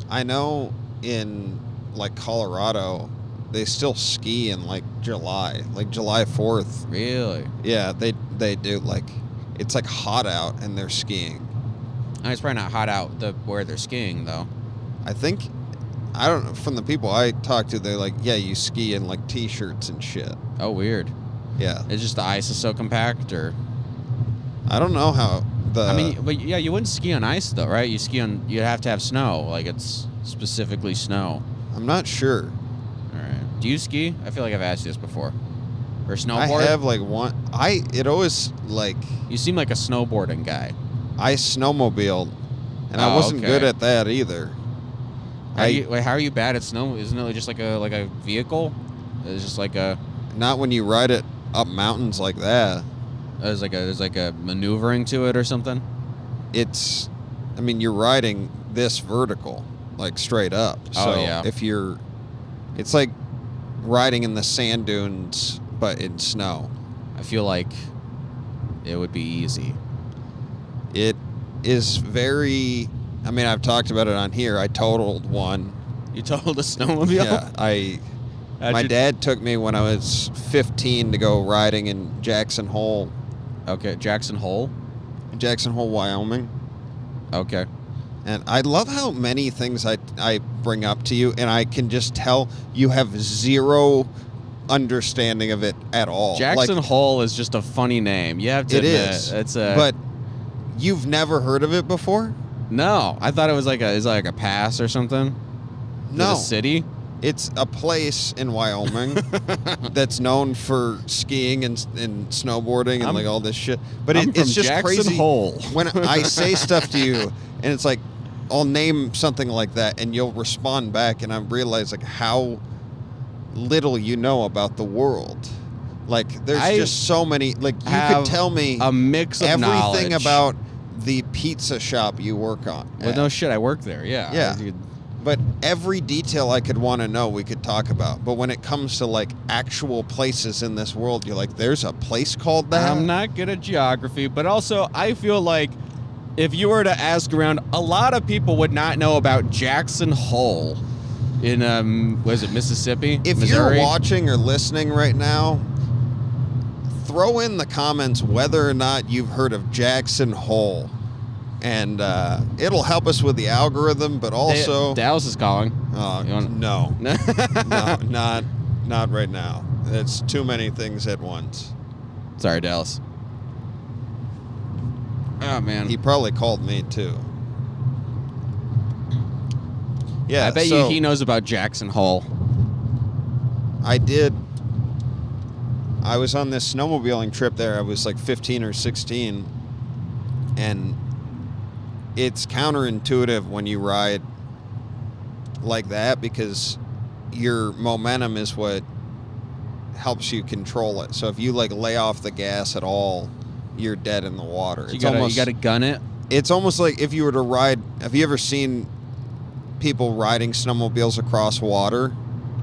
I know in like Colorado, they still ski in like July 4th. Really? Yeah, they do. Like, it's like hot out and they're skiing. It's probably not hot out where they're skiing though. I think, I don't know, from the people I talked to, they're like, yeah, you ski in like t-shirts and shit. Oh, weird. Yeah. It's just the ice is so compact, or I don't know how I mean, but yeah, you wouldn't ski on ice though, right? You'd have to have snow, like it's specifically snow. I'm not sure. All right. Do you ski? I feel like I've asked you this before. Or snowboard? I have like one. It always like. You seem like a snowboarding guy. I snowmobiled, and I wasn't good at that either. How are you bad at snow? Isn't it just like a vehicle? It's just like a. Not when you ride it up mountains like that. There's like a maneuvering to it or something. I mean, you're riding this vertical, like straight up. So yeah. It's like riding in the sand dunes, but in snow. I feel like it would be easy. It is very. I mean, I've talked about it on here. I totaled one. You totaled a snowmobile? Yeah, my dad took me when I was 15 to go riding in Jackson Hole. Okay, Jackson Hole, Wyoming. Okay. And I love how many things I bring up to you, and I can just tell you have zero understanding of it at all. Jackson Hole is just a funny name. You have to admit. Is. But you've never heard of it before? No, I thought it was like a pass or something. No, a city. It's a place in Wyoming that's known for skiing and snowboarding and like all this shit. But it's just Jackson crazy Hole. when I say stuff to you, and it's like I'll name something like that, and you'll respond back, and I realize like how little you know about the world. Like there's just so many. Like you could tell me a mix of everything knowledge about the pizza shop you work on. Well, no shit, I work there. Yeah. Yeah. But every detail I could want to know, we could talk about. But when it comes to like actual places in this world, you're like, there's a place called that? I'm not good at geography, but also I feel like if you were to ask around, a lot of people would not know about Jackson Hole in, Mississippi? If Missouri? You're watching or listening right now, throw in the comments whether or not you've heard of Jackson Hole. And it'll help us with the algorithm, but also Dallas is calling. No, not right now. It's too many things at once. Sorry, Dallas. Oh man, he probably called me too. Yeah, I bet you he knows about Jackson Hole. I did. I was on this snowmobiling trip there. I was like 15 or 16, and it's counterintuitive when you ride like that because your momentum is what helps you control it. So if you like lay off the gas at all, you're dead in the water. So you gotta gun it. It's almost like if you were to ride. Have you ever seen people riding snowmobiles across water?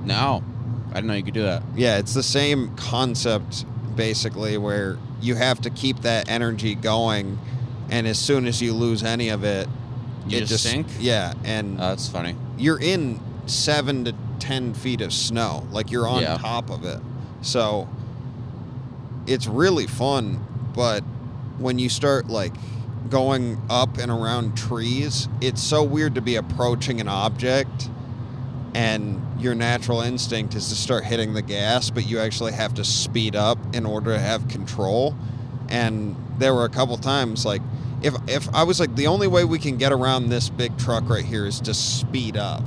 No, I didn't know you could do that. Yeah, it's the same concept basically, where you have to keep that energy going. And as soon as you lose any of it, you just sink? Yeah, and that's funny. You're in 7 to 10 feet of snow. Like, you're on top of it. So, it's really fun, but when you start, like, going up and around trees, it's so weird to be approaching an object, and your natural instinct is to start hitting the gas, but you actually have to speed up in order to have control. And there were a couple times, like, if I was like, the only way we can get around this big truck right here is to speed up.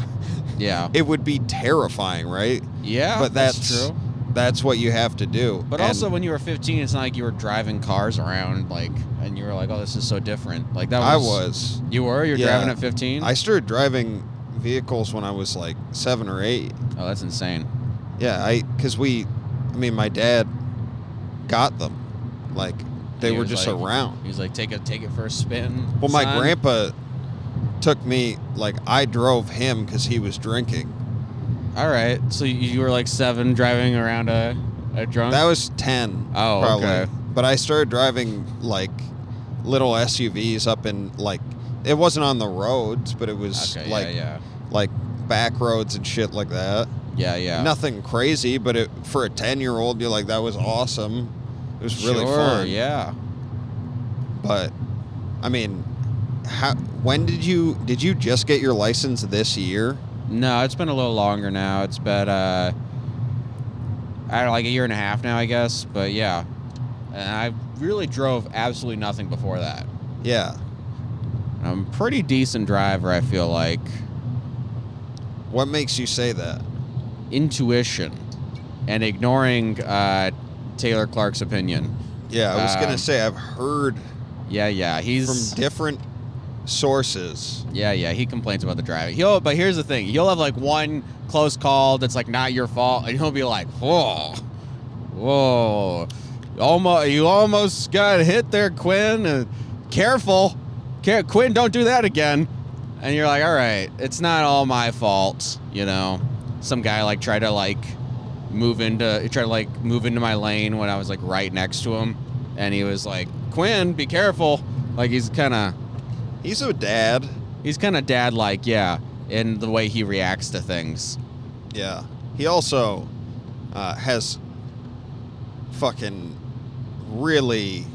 Yeah. It would be terrifying, right? Yeah, but that's true. That's what you have to do. But also, when you were 15, it's not like you were driving cars around, like, and you were like, oh, this is so different. Like, that was... I was. You were? You were driving at 15? I started driving vehicles when I was, like, 7 or 8. Oh, that's insane. Yeah, because my dad got them. Like... They were just around. He was like, take it for a spin. Well, my grandpa took me, like, I drove him because he was drinking. All right. So you were like 7 driving around a drunk? That was 10. Oh, probably. Okay. But I started driving, like, little SUVs up in, like, it wasn't on the roads, but it was, like back roads and shit like that. Yeah. Nothing crazy, but for a 10-year-old, you're like, that was awesome. It was really fun. Yeah. But, I mean, when did you just get your license this year? No, it's been a little longer now. It's been, I don't know, like a year and a half now, I guess. But yeah, and I really drove absolutely nothing before that. Yeah. I'm a pretty decent driver, I feel like. What makes you say that? Intuition and ignoring Taylor Clark's opinion. Yeah, I was going to say, I've heard he's from different sources. Yeah, he complains about the driving. But here's the thing. He'll have like one close call that's like not your fault, and he'll be like, whoa, you almost got hit there, Quinn. Careful. Quinn, don't do that again. And you're like, all right, it's not all my fault, you know. Some guy like tried to move into my lane when I was like right next to him, and he was like, Quinn, be careful. Like he's a dad. He's kind of dad-like, yeah, in the way he reacts to things. Yeah. He also has fucking really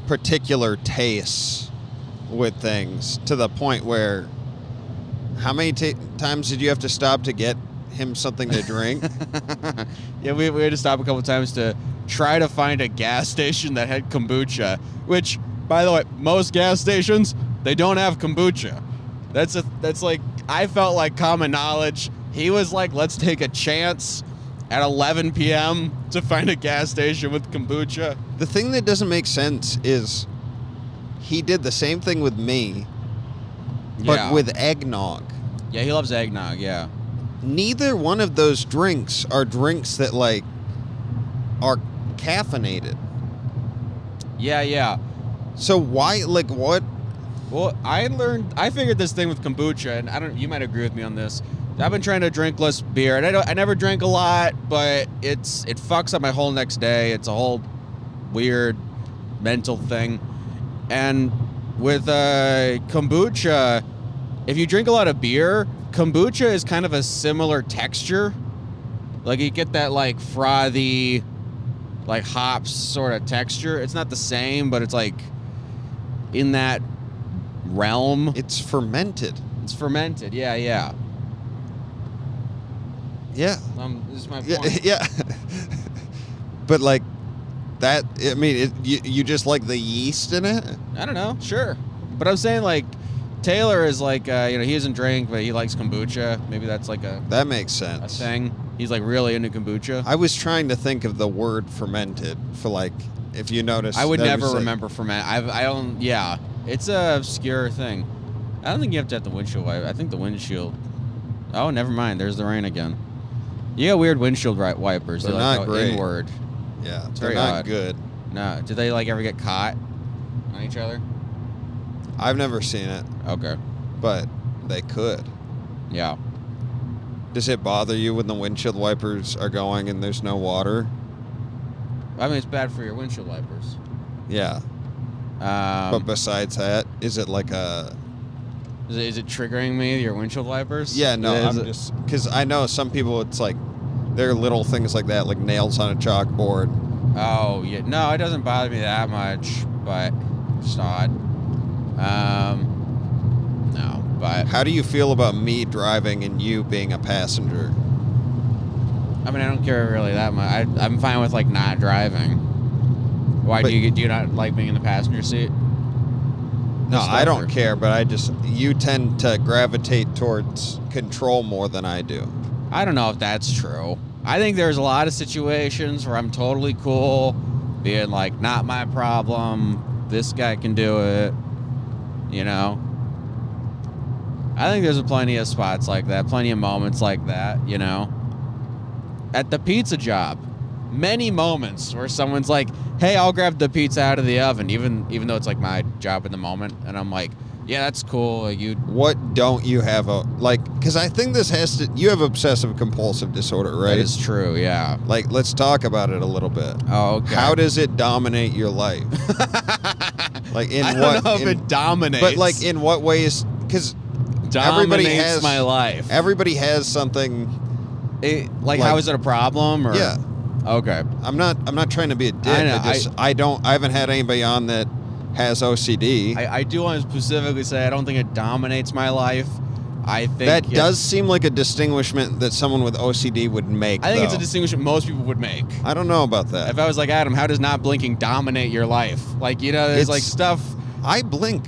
particular tastes with things, to the point where how many times did you have to stop to get him something to drink? Yeah, we had to stop a couple times to try to find a gas station that had kombucha, which, by the way, most gas stations, they don't have kombucha. That's like, I felt like common knowledge. He was like, let's take a chance at 11 p.m. to find a gas station with kombucha. The thing that doesn't make sense is he did the same thing with me, but with eggnog. Yeah, he loves eggnog, yeah. Neither one of those drinks are drinks that, like, are caffeinated. Yeah. So why, like, what? Well, I figured this thing with kombucha, and you might agree with me on this. I've been trying to drink less beer, and I never drank a lot, but it fucks up my whole next day. It's a whole weird mental thing. And with kombucha, if you drink a lot of beer, kombucha is kind of a similar texture. Like you get that like frothy, like hops sort of texture. It's not the same, but it's like in that realm. It's fermented. Yeah. Yeah. This is my point. Yeah. But like that, I mean, you just like the yeast in it? I don't know. Sure. But I'm saying like Taylor is like, he doesn't drink, but he likes kombucha. Maybe that's like that makes sense. A thing. He's like really into kombucha. I was trying to think of the word fermented for like, if you notice. I would never remember ferment. I don't. Yeah, it's a obscure thing. I don't think you have to have the windshield wipe. I think the windshield. Oh, never mind. There's the rain again. You got weird windshield wipers. They're like not great. Inward. Yeah, it's they're very not odd. good. No, do they like ever get caught on each other? I've never seen it. Okay, but they could. Yeah. Does it bother you when the windshield wipers are going and there's no water? I mean, it's bad for your windshield wipers. Yeah. But besides that, is it like a... Is it triggering me, your windshield wipers? Yeah, no, I'm just... Because I know some people, it's like, there are little things like that, like nails on a chalkboard. Oh, yeah. No, it doesn't bother me that much, but it's odd. No, but... How do you feel about me driving and you being a passenger? I mean, I don't care really that much. I'm fine with, like, not driving. Why, do you not like being in the passenger seat? No, I don't care, but you tend to gravitate towards control more than I do. I don't know if that's true. I think there's a lot of situations where I'm totally cool, being like, not my problem, this guy can do it, you know? I think there's plenty of spots like that, plenty of moments like that, you know? At the pizza job, many moments where someone's like, hey, I'll grab the pizza out of the oven, even though it's like my job in the moment, and I'm like, yeah, that's cool. What don't you have because I think this you have obsessive compulsive disorder, right? That is true, yeah. Like, let's talk about it a little bit. Oh, okay. How does it dominate your life? Like, I don't know if it dominates. But like, in what ways? Because Dominates my life. Everybody has something. Like, how is it a problem? Or? Yeah. Okay. I'm not trying to be a dick. I haven't had anybody on that has OCD. I do want to specifically say I don't think it dominates my life. I think that does seem like a distinguishment that someone with OCD would make. I think it's a distinguishment most people would make. I don't know about that. If I was like, Adam, how does not blinking dominate your life? Like, there's like stuff. I blink.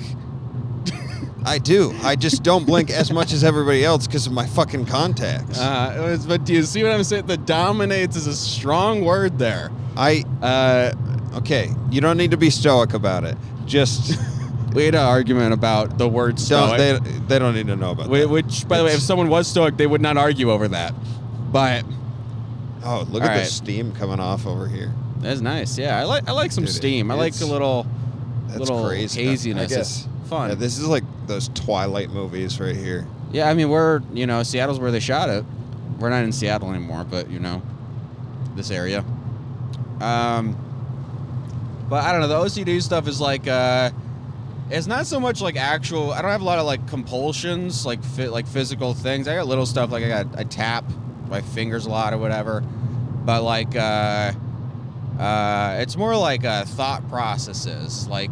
I do. I just don't blink as much as everybody else because of my fucking contacts. But do you see what I'm saying? The dominates is a strong word there. Okay, you don't need to be stoic about it. Just... We had an argument about the word stoic. They don't need to know about that. Which, by the way, if someone was stoic, they would not argue over that. But... Oh, look at the steam coming off over here. That's nice. Yeah, I like some steam. I like a little crazy. Haziness. It's fun. Yeah, this is like those Twilight movies right here. Yeah, I mean, we're, Seattle's where they shot it. We're not in Seattle anymore, but, this area. But I don't know. The OCD stuff is like, it's not so much like actual. I don't have a lot of like compulsions, like physical things. I got little stuff like I tap my fingers a lot or whatever. But like, it's more like thought processes. Like,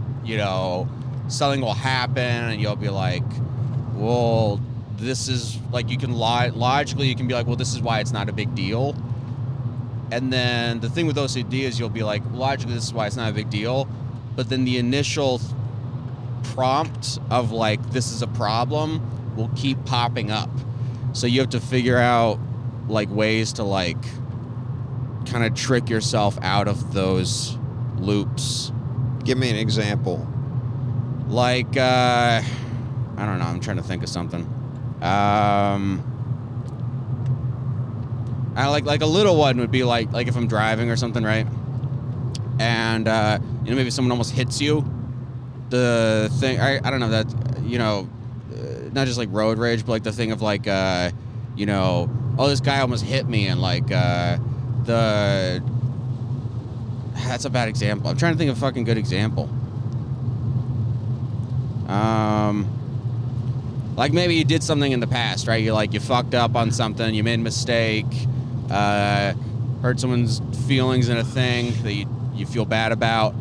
something will happen and you'll be like, well, this is like, you can logically you can be like, well, this is why it's not a big deal. And then the thing with OCD is you'll be like, logically, this is why it's not a big deal. But then the initial prompt of like, this is a problem will keep popping up. So you have to figure out like ways to like kind of trick yourself out of those loops. Give me an example. Like, I don't know. I'm trying to think of something. I like a little one would be like if I'm driving or something, right? And maybe someone almost hits you. The thing I don't know that not just like road rage, but like the thing of like oh, this guy almost hit me, and like that's a bad example. I'm trying to think of a fucking good example. Like maybe you did something in the past, right? You fucked up on something, you made a mistake, hurt someone's feelings in a thing that you feel bad about,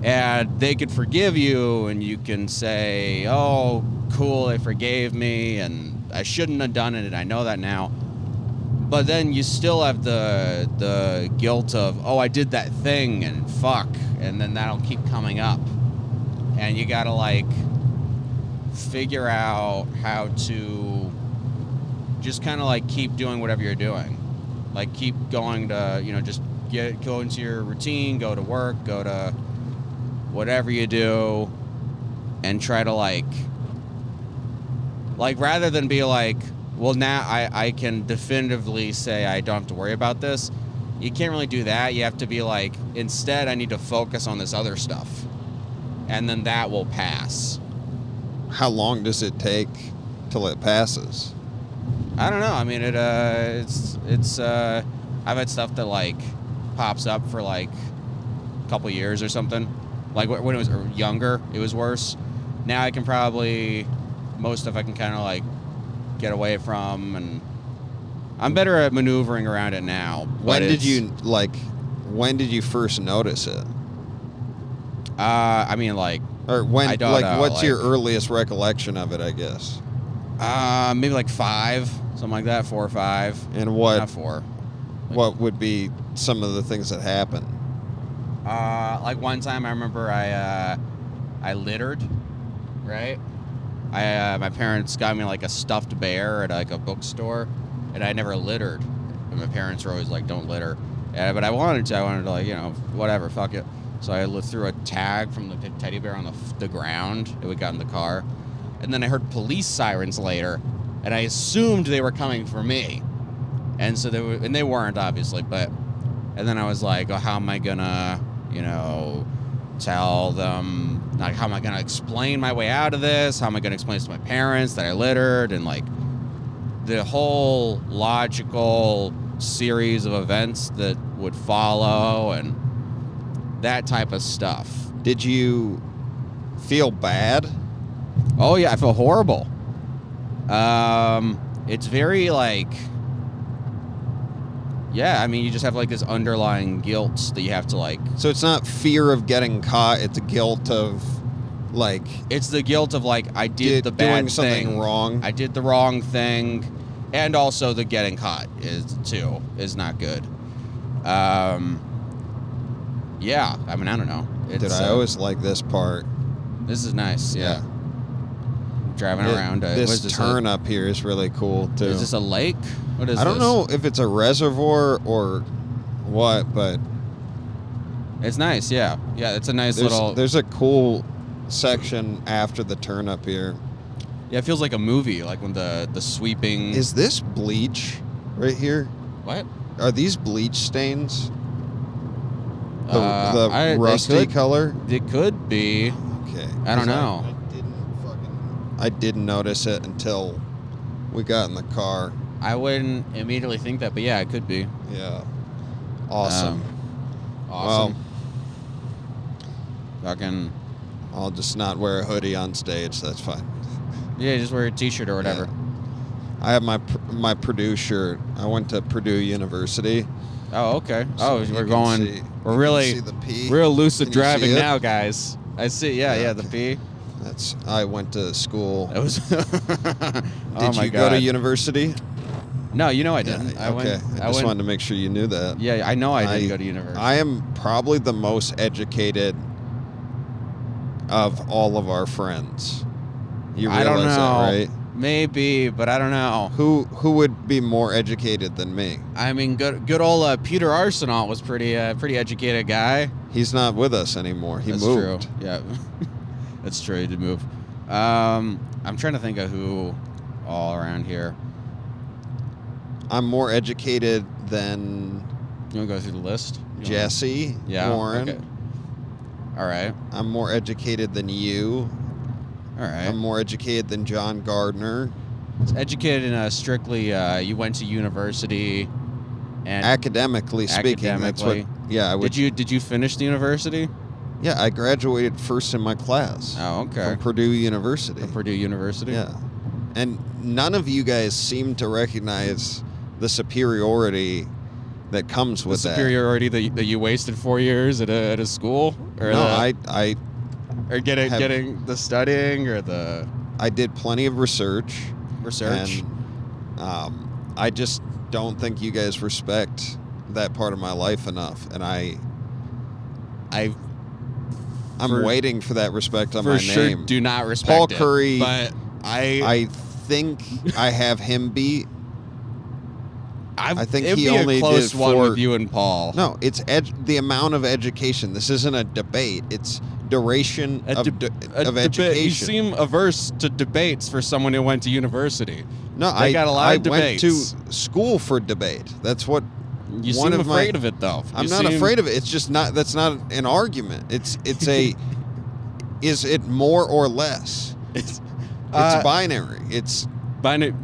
and they could forgive you, and you can say, oh, cool, they forgave me, and I shouldn't have done it, and I know that now. But then you still have the guilt of, oh, I did that thing, and fuck, and then that'll keep coming up. And you gotta, like, figure out how to just kind of, like, keep doing whatever you're doing. Like, keep going to, just go into your routine, go to work, go to whatever you do, and try to, like, rather than be like, well, now I can definitively say I don't have to worry about this. You can't really do that. You have to be like, instead, I need to focus on this other stuff. And then that will pass. How long does it take till it passes? I don't know. I mean, it's I've had stuff that, like, pops up for, like, a couple years or something. Like, when it was younger, it was worse. Now I can probably, most stuff I can kind of, like, get away from, and I'm better at maneuvering around it now. When did you first notice it? I mean, like, or when, I don't know, what's your earliest recollection of it, I guess? Maybe like 5, something like that, 4 or 5. And what? Not 4. What would be some of the things that happened? Like one time I remember I littered, right? My parents got me like a stuffed bear at like a bookstore, and I never littered. And my parents were always like, "Don't litter," but I wanted to, like, whatever, fuck it. So I threw a tag from the teddy bear on the ground, and we got in the car. And then I heard police sirens later, and I assumed they were coming for me. And so they weren't, obviously, but, and then I was like, oh, how am I gonna, tell them, like, how am I gonna explain my way out of this? How am I gonna explain this to my parents that I littered? And, like, the whole logical series of events that would follow, and that type of stuff. Did you feel bad? Oh, yeah, I feel horrible. It's very like, yeah, I mean, you just have like this underlying guilt that you have to like. So it's not fear of getting caught, it's guilt of like. It's the guilt of like, I did the bad doing something thing. wrong. I did the wrong thing. And also the getting caught is not good. Yeah, I mean, I don't know. I always like this part. This is nice, yeah. Driving around. This turn up here is really cool, too. Is this a lake? What is this? I don't know if it's a reservoir or what, but... It's nice, yeah. Yeah, it's a nice little... There's a cool section after the turn up here. Yeah, it feels like a movie, like when the sweeping... Is this bleach right here? What? Are these bleach stains? The rusty color? It could be. Okay. I don't know. I didn't notice it until we got in the car. I wouldn't immediately think that, but yeah, it could be. Yeah. Awesome. Awesome. Well, fucking... I'll just not wear a hoodie on stage. That's fine. Yeah, just wear a t-shirt or whatever. Yeah. I have my Purdue shirt. I went to Purdue University. Oh, okay. So we're going... We're really real lucid driving now, guys. I see. Yeah, the P. I went to school. It was. Did you go to university? No, you know I didn't. Yeah, I just wanted to make sure you knew that. Yeah, I know I didn't go to university. I am probably the most educated of all of our friends. You realize I don't know. that, right? Maybe, but I don't know. Who would be more educated than me? I mean, good old Peter Arsenault was pretty educated guy. He's not with us anymore. He moved. True. Yeah, that's true. He did move. I'm trying to think of who all around here. I'm more educated than. You want to go through the list? Jesse. Yeah. Warren. Okay. All right. I'm more educated than you. All right. I'm more educated than John Gardner. Educated in strictly, you went to university, and academically speaking, that's what. Yeah, I would. Did you finish the university? Yeah, I graduated first in my class. Oh, okay. From Purdue University. From Purdue University. Yeah, and none of you guys seem to recognize the superiority that comes with the superiority that you wasted 4 years at a school. Or no, I. Or getting the studying or the... I did plenty of research. And, I just don't think you guys respect that part of my life enough. And I'm waiting for that respect on my name. For sure do not respect Paul it. Curry, But I think I have him beat. I think it'd he be only a close did one with you and Paul. No, it's the amount of education. This isn't a debate. It's duration of education. You seem averse to debates for someone who went to university. No, I got a lot of debates. Went to school for debate. That's what. You seem afraid of it, though. I'm not afraid of it. It's just not. That's not an argument. It's a. Is it more or less? It's binary. It's.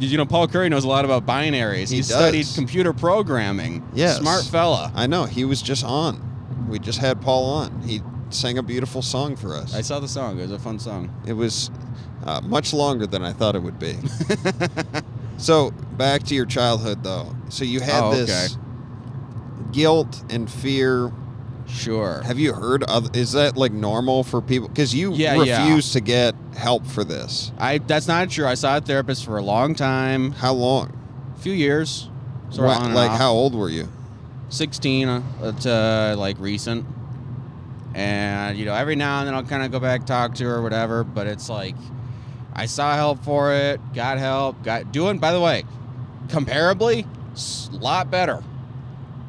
You know, Paul Curry knows a lot about binaries. He studied computer programming. Yes. Smart fella. I know. He was just on. We just had Paul on. He sang a beautiful song for us. I saw the song. It was a fun song. It was much longer than I thought it would be. So, back to your childhood, though. So you had this guilt and fear. Sure. Have you heard of? Is that like normal for people? Because you refuse to get help for this. That's not true. I saw a therapist for a long time. How long? A few years. How old were you? 16 to like recent. And you know, every now and then I'll kind of go back, talk to her or whatever. But it's like I saw help for it, got help, by the way, comparably, a lot better.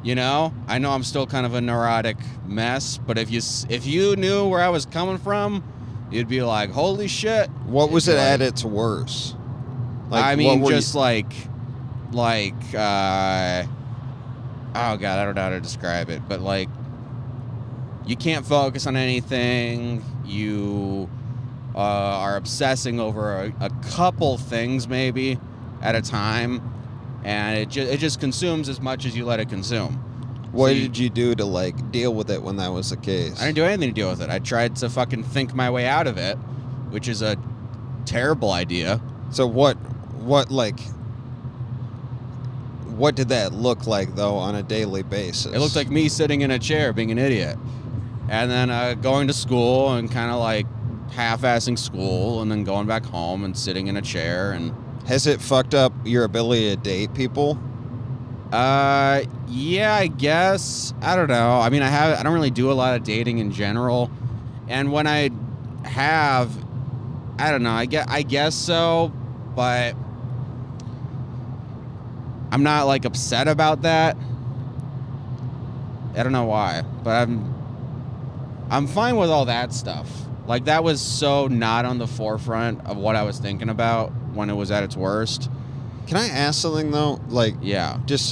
You know, I know I'm still kind of a neurotic mess, but if you knew where I was coming from, you'd be like, holy shit. What was it at its worst? I mean, just like, oh God, I don't know how to describe it, but like, you can't focus on anything. You are obsessing over a couple things maybe at a time. And it just consumes as much as you let it consume. What did you do to like deal with it when that was the case? I didn't do anything to deal with it. I tried to fucking think my way out of it, which is a terrible idea. So what what did that look like though on a daily basis? It looked like me sitting in a chair being an idiot, and then going to school and kind of like half-assing school, and then going back home and sitting in a chair. And has it fucked up your ability to date people? Yeah, I guess. I don't know. I mean, I don't really do a lot of dating in general, and when I have, I don't know. I guess so, but I'm not like upset about that. I don't know why, but I'm fine with all that stuff. Like, that was so not on the forefront of what I was thinking about when it was at its worst. Can I ask something though? Like, yeah, just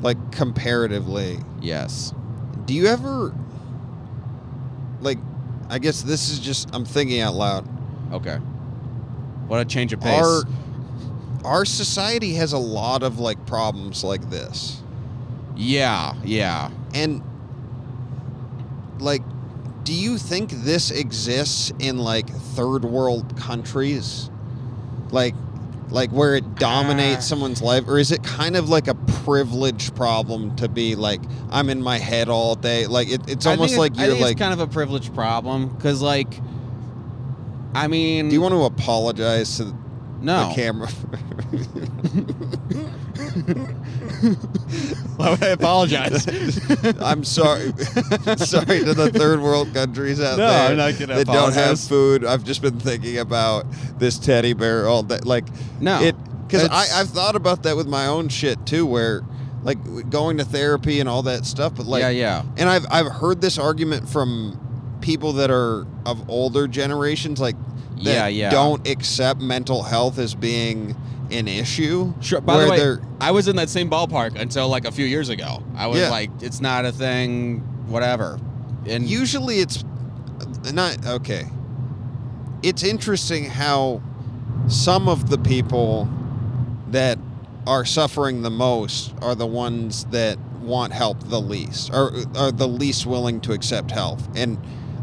like comparatively. Yes. Do you ever, like, I guess this is just, I'm thinking out loud. Okay. What a change of pace. Our society has a lot of like problems like this. Yeah. And like, do you think this exists in like third world countries? Like where it dominates someone's life? Or is it kind of like a privileged problem to be like, I'm in my head all day? Like, it's almost like you're like... it's kind of a privileged problem, because like, I mean... Do you want to apologize to the camera? Why would I apologize? I'm sorry. Sorry to the third world countries out there. No, I'm not gonna that apologize. Don't have food. I've just been thinking about this teddy bear all day. Like, no, because I've thought about that with my own shit too, where like going to therapy and all that stuff. But like, yeah. And I've heard this argument from people that are of older generations, like that don't accept mental health as being an issue. Sure. By the way, I was in that same ballpark until like a few years ago. I was like, it's not a thing, whatever. And usually it's not okay. It's interesting how some of the people that are suffering the most are the ones that want help the least, or are the least willing to accept help. And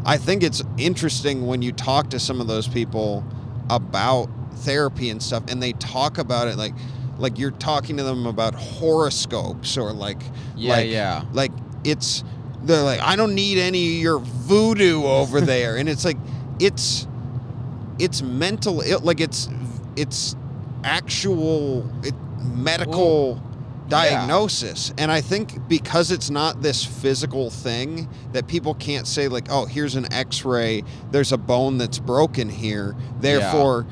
I think it's interesting when you talk to some of those people about therapy and stuff, and they talk about it like you're talking to them about horoscopes or like it's, they're like, I don't need any of your voodoo over there. And it's like it's mental, like it's actual medical diagnosis. And I think because it's not this physical thing that people can't say like, oh, here's an x-ray, there's a bone that's broken here, therefore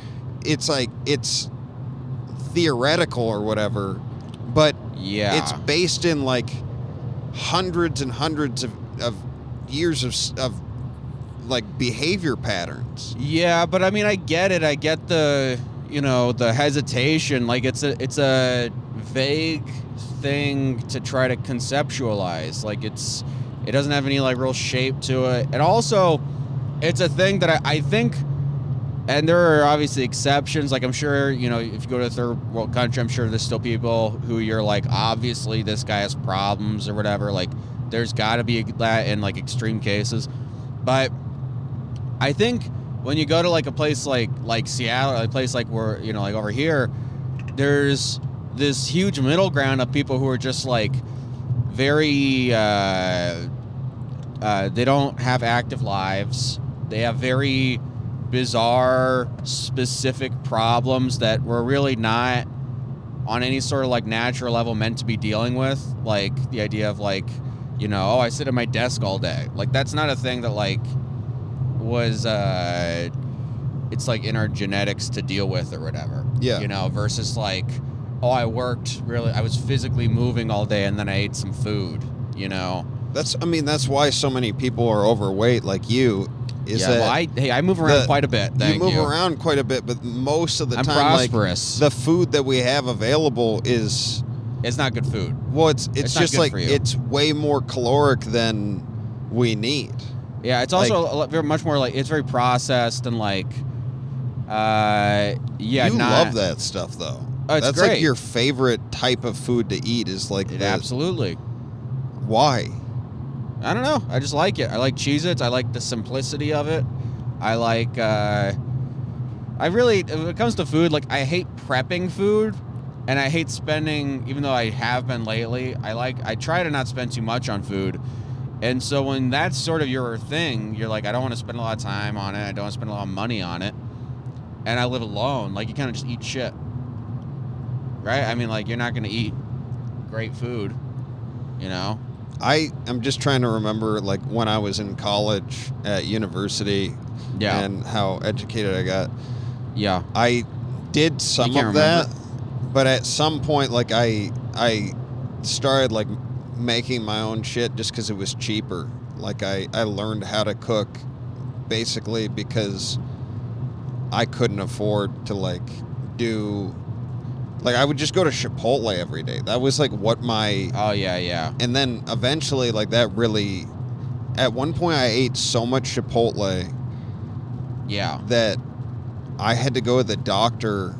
it's like it's theoretical or whatever, but it's based in like hundreds and hundreds of years of like behavior patterns. Yeah, but I mean, I get it. I get the the hesitation. Like it's a vague thing to try to conceptualize. Like it doesn't have any like real shape to it, and also it's a thing that I think. And there are obviously exceptions. Like, I'm sure, if you go to a third world country, I'm sure there's still people who you're like, obviously this guy has problems or whatever. Like, there's got to be that in like extreme cases. But I think when you go to like a place like Seattle, a place like where, like over here, there's this huge middle ground of people who are just like very, they don't have active lives. They have very bizarre, specific problems that we're really not on any sort of like natural level meant to be dealing with. Like the idea of like, oh, I sit at my desk all day. Like that's not a thing that like was, it's like in our genetics to deal with or whatever. Yeah. Versus like, oh, I was physically moving all day and then I ate some food, That's why so many people are overweight like you. I move around quite a bit. You move around quite a bit, but most of the I'm time, prosperous. Like the food that we have available it's not good food. Well, it's just like it's way more caloric than we need. Yeah, it's also very much more like it's very processed and like, You love that stuff though. Oh, it's That's great. like your favorite type of food to eat is like absolutely. Why? I don't know. I just like it. I like Cheez-Its. I like the simplicity of it. I like, I I really, when it comes to food, like, I hate prepping food, and I hate spending, even though I have been lately, I try to not spend too much on food. And so when that's sort of your thing, you're like, I don't want to spend a lot of time on it. I don't want to spend a lot of money on it. And I live alone. Like, you kind of just eat shit. Right? I mean, like, you're not going to eat great food, you know? I am just trying to remember, like, when I was in college at university and how educated I got. Yeah. I did some of that, but at some point, like, I started, like, making my own shit just because it was cheaper. Like, I learned how to cook basically because I couldn't afford to, like, do... Like, I would just go to Chipotle every day. That was, like, what my... Oh, yeah. And then eventually, like, that really... At one point, I ate so much Chipotle... Yeah. That I had to go to the doctor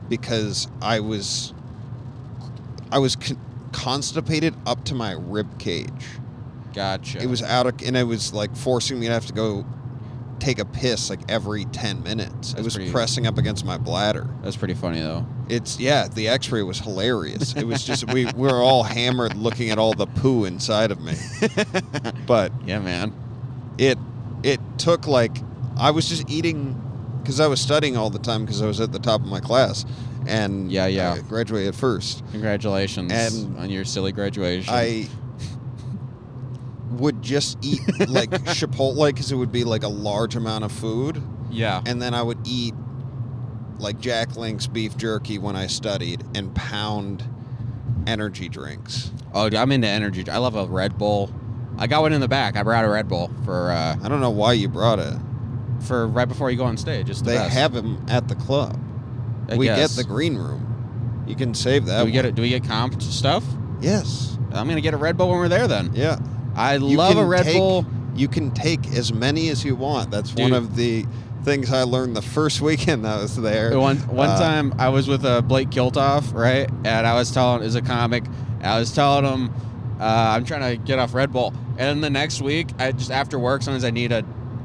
because I was constipated up to my rib cage. Gotcha. It was and it was, like, forcing me to have to go take a piss, like, every 10 minutes. It was pressing up against my bladder. That's pretty funny, though. The x-ray was hilarious. It was just, we were all hammered looking at all the poo inside of me. But yeah, man. It took, like, I was just eating, because I was studying all the time because I was at the top of my class. And I graduated first. Congratulations on your silly graduation. I would just eat, like, Chipotle because it would be, like, a large amount of food. Yeah. And then I would eat, like, Jack Link's beef jerky when I studied and pound energy drinks. Oh, I'm into energy. I love a Red Bull. I got one in the back. I brought a Red Bull for... I don't know why you brought it. For right before you go on stage. It's the best. They have them at the club. We get the green room. You can save that. Do we get comped stuff? Yes. I'm going to get a Red Bull when we're there then. Yeah. I love a Red Bull. You can take as many as you want. That's one of the things I learned the first weekend I was there. One time I was with Blake Kiltoff, right? And I was telling, as a comic, I was telling him, I'm trying to get off Red Bull. And then the next week, I just, after work, sometimes I need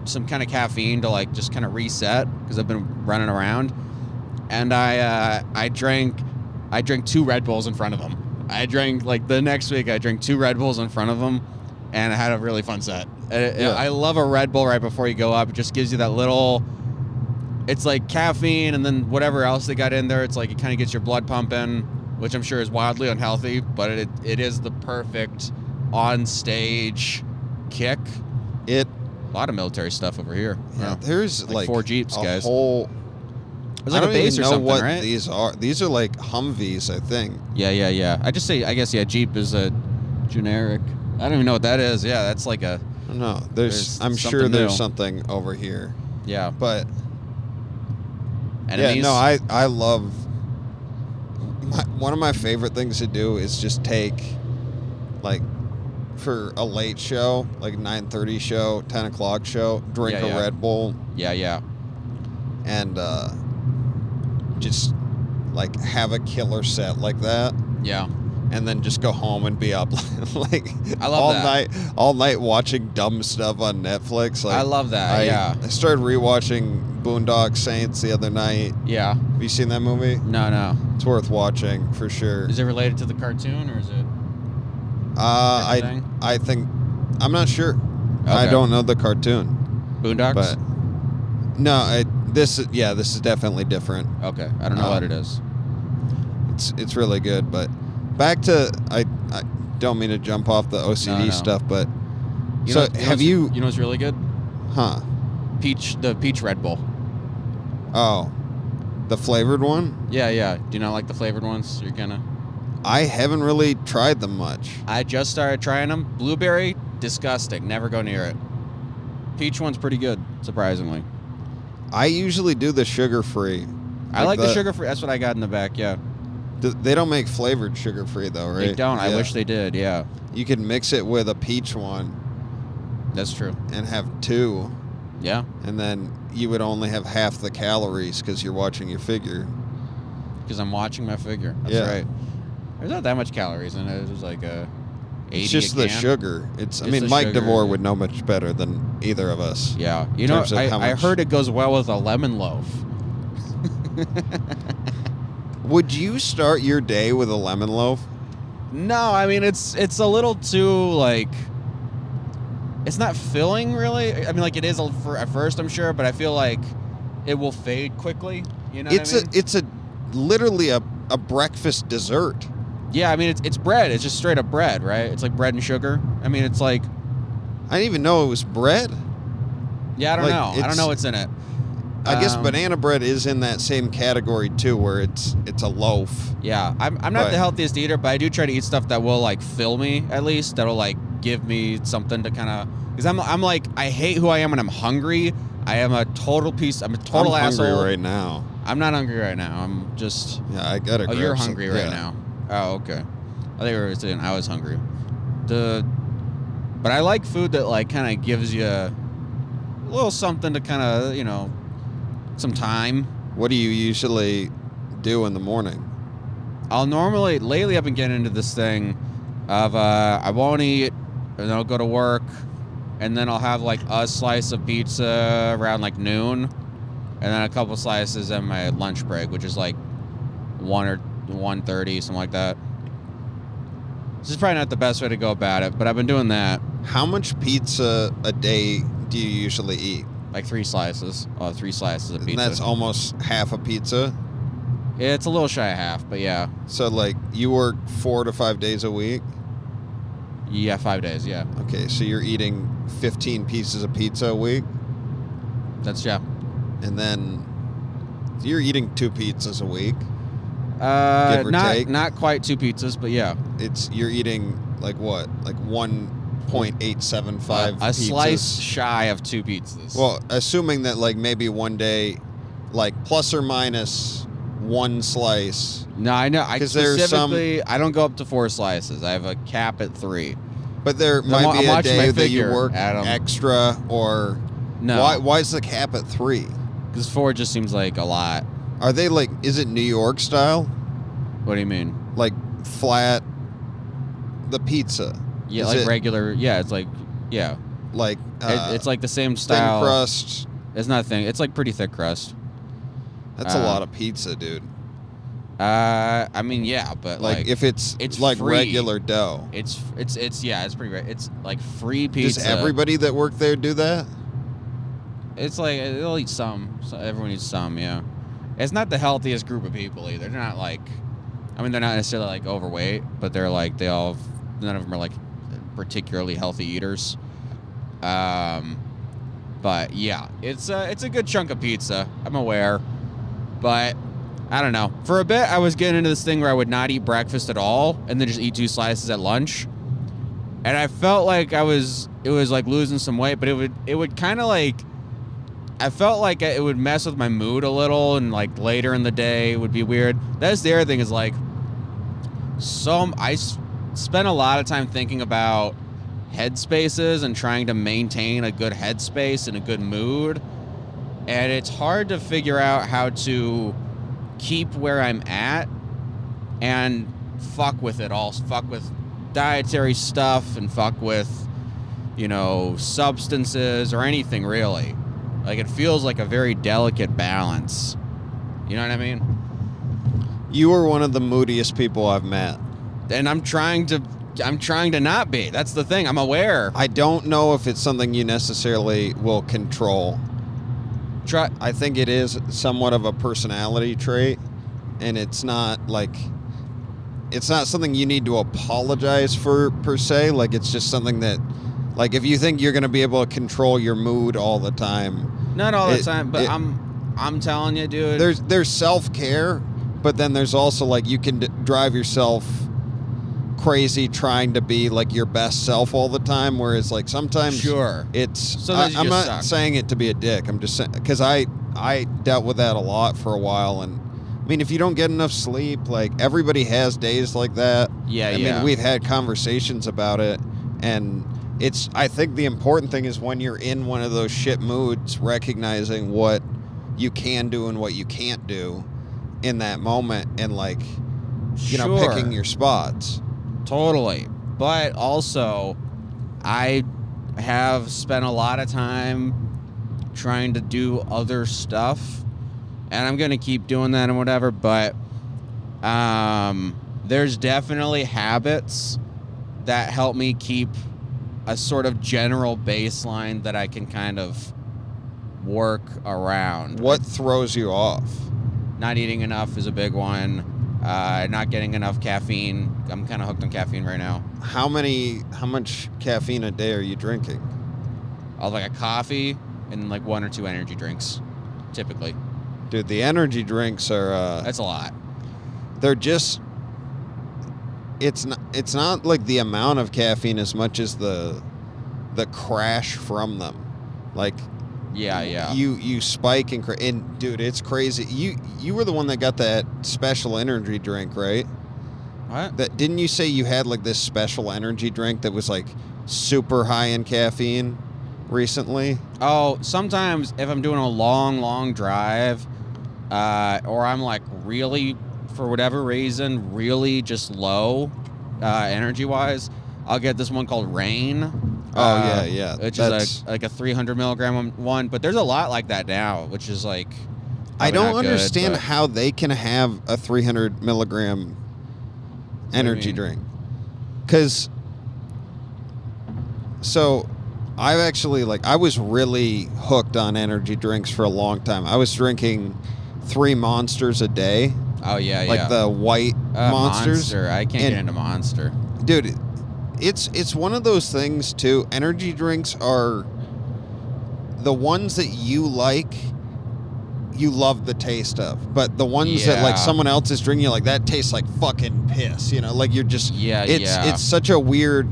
some kind of caffeine to, like, just kind of reset because I've been running around. And I drank 2 Red Bulls in front of him. I drank, like, the next week, I drank 2 Red Bulls in front of him. And I had a really fun set. I love a Red Bull right before you go up. It just gives you that little... It's like caffeine and then whatever else they got in there. It's like it kind of gets your blood pumping, which I'm sure is wildly unhealthy, but it is the perfect on-stage kick. A lot of military stuff over here. Yeah, there's like 4 Jeeps, guys. There's like a base or something, what right? These are. These are like Humvees, I think. Yeah. I guess Jeep is a generic... I don't even know what that is. Yeah, that's like a... No, I'm sure there's something over here. Yeah. But... Enemies? Yeah, no, I love... one of my favorite things to do is just take, like, for a late show, like 9:30 show, 10 o'clock show, drink a Red Bull. Yeah. And just, like, have a killer set like that. Yeah. And then just go home and be up like I love all night watching dumb stuff on Netflix. Like, I love that. I started rewatching Boondock Saints the other night. Yeah. Have you seen that movie? No. It's worth watching for sure. Is it related to the cartoon or is it? I think I'm not sure. Okay. I don't know the cartoon. Boondocks. But no, this is definitely different. Okay, I don't know what it is. It's really good, but. Back to, I don't mean to jump off the OCD stuff, but you know what's really good? Huh? The peach Red Bull. Oh, the flavored one? Yeah. Do you not like the flavored ones? I haven't really tried them much. I just started trying them. Blueberry, disgusting. Never go near it. Peach one's pretty good, surprisingly. I usually do the sugar-free. I like the sugar-free. That's what I got in the back, yeah. They don't make flavored sugar-free, though, right? They don't. Yeah. I wish they did, yeah. You could mix it with a peach one. That's true. And have 2. Yeah. And then you would only have half the calories because you're watching your figure. Because I'm watching my figure. That's right. There's not that much calories in it. It was like 80 It's just the sugar. Mike DeVore would know much better than either of us. Yeah. You know, I heard it goes well with a lemon loaf. Would you start your day with a lemon loaf? No, I mean, it's a little too, like, it's not filling, really. I mean, like, it is at first, I'm sure, but I feel like it will fade quickly. You know what I mean? It's literally a breakfast dessert. Yeah, I mean, it's bread. It's just straight up bread, right? It's like bread and sugar. I mean, it's like... I didn't even know it was bread. Yeah, I don't know. I don't know what's in it. I guess banana bread is in that same category too, where it's a loaf. Yeah, I'm not the healthiest eater, but I do try to eat stuff that will like fill me at least. That'll like give me something to kind of, because I'm like, I hate who I am when I'm hungry. I am a total asshole. I'm hungry right now. I'm not hungry right now. I'm just. Yeah, I gotta. Oh, you're hungry right now. Oh, okay. I think we were saying I was hungry. But I like food that like kind of gives you a little something to kind of, you know, some time. What do you usually do in the morning? Lately I've been getting into this thing of I won't eat, and then I'll go to work, and then I'll have like a slice of pizza around like noon, and then a couple slices at my lunch break, which is like 1 or 1:30, something like that. This is probably not the best way to go about it, but I've been doing that. How much pizza a day do you usually eat? Like 3 slices. 3 slices of pizza. And that's almost half a pizza? It's a little shy of half, but yeah. So, like, you work 4 to 5 days a week? Yeah, 5 days, yeah. Okay, so you're eating 15 pieces of pizza a week? Yeah. And then you're eating 2 pizzas a week? Give or take? Not quite 2 pizzas, but yeah. You're eating, like what? Like 1.875 pizzas? A slice shy of 2 pizzas. Well, assuming that, like, maybe one day, like, plus or minus 1 slice. No, I know. I don't go up to 4 slices. I have a cap at 3. But there might be a day that you work extra, or... No. Why is the cap at 3? Because 4 just seems like a lot. Are they like, is it New York style? What do you mean? Like flat, the pizza? Yeah, like regular, yeah, it's like, yeah. Like... it's like the same style. Thin crust. It's not thin. It's like pretty thick crust. That's a lot of pizza, dude. I mean, yeah, but like if it's like free. Regular dough. It's pretty great. It's like free pizza. Does everybody that work there do that? It's like they'll eat some. So everyone eats some, yeah. It's not the healthiest group of people either. They're not like, I mean, they're not necessarily like overweight, but they're like none of them are like particularly healthy eaters. But yeah, it's a good chunk of pizza. I'm aware. But I don't know. For a bit, I was getting into this thing where I would not eat breakfast at all and then just eat 2 slices at lunch. And I felt like it was like losing some weight, but it would kind of like, I felt like it would mess with my mood a little, and like later in the day it would be weird. That's the other thing is like, I spent a lot of time thinking about headspaces and trying to maintain a good headspace and a good mood. And it's hard to figure out how to keep where I'm at and fuck with it all. Fuck with dietary stuff and fuck with, you know, substances or anything really. Like, it feels like a very delicate balance. You know what I mean? You are one of the moodiest people I've met. And I'm trying to not be. That's the thing. I'm aware. I don't know if it's something you necessarily will control. I think it is somewhat of a personality trait, and it's not something you need to apologize for per se. Like, it's just something that, like, if you think you're going to be able to control your mood all the time. Not all the time, but I'm telling you, dude. There's self-care, but then there's also, like, you can drive yourself crazy trying to be like your best self all the time, whereas like sometimes I'm not saying it to be a dick. I'm just saying, because I dealt with that a lot for a while, and I mean, if you don't get enough sleep, like, everybody has days like that. I mean, we've had conversations about it, and I think the important thing is when you're in one of those shit moods, recognizing what you can do and what you can't do in that moment, and like, you know, picking your spots. Totally. But also, I have spent a lot of time trying to do other stuff, and I'm gonna keep doing that and whatever. But there's definitely habits that help me keep a sort of general baseline that I can kind of work around. What throws you off? Not eating enough is a big one. Not getting enough caffeine. I'm kind of hooked on caffeine right now. How much caffeine a day are you drinking? I'll like a coffee and like 1 or 2 energy drinks, typically. Dude, the energy drinks are... That's a lot. They're just... It's not like the amount of caffeine as much as the crash from them. Like... Yeah. You spike and dude, it's crazy. You were the one that got that special energy drink, right? What? That didn't you say you had like this special energy drink that was like super high in caffeine recently? Oh, sometimes if I'm doing a long drive, or I'm like really, for whatever reason, really just low, energy wise, I'll get this one called Rain. Yeah. Which is like a 300 milligram one, but there's a lot like that now, which is like... I don't understand how they can have a 300 milligram energy drink. Because... So, I've actually, like, I was really hooked on energy drinks for a long time. I was drinking 3 Monsters a day. Oh, yeah. Like the white Monsters. Monster. I can't get into Monster. Dude... It's one of those things, too. Energy drinks are the ones that you like, you love the taste of. But the ones that, like, someone else is drinking, you're like, that tastes like fucking piss. You know, like, you're just... It's such a weird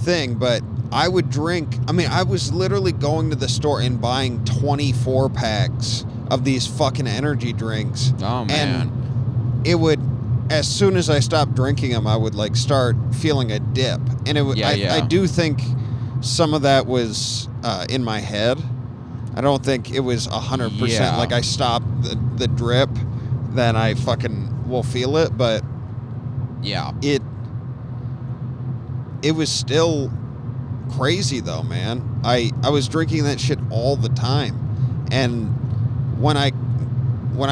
thing. But I would drink... I mean, I was literally going to the store and buying 24 packs of these fucking energy drinks. Oh, man. And it would... As soon as I stopped drinking them, I would like start feeling a dip, and it would. I do think some of that was in my head. I don't think it was 100%. Like I stopped the drip, then I fucking will feel it. But it was still crazy though, man. I was drinking that shit all the time, and when I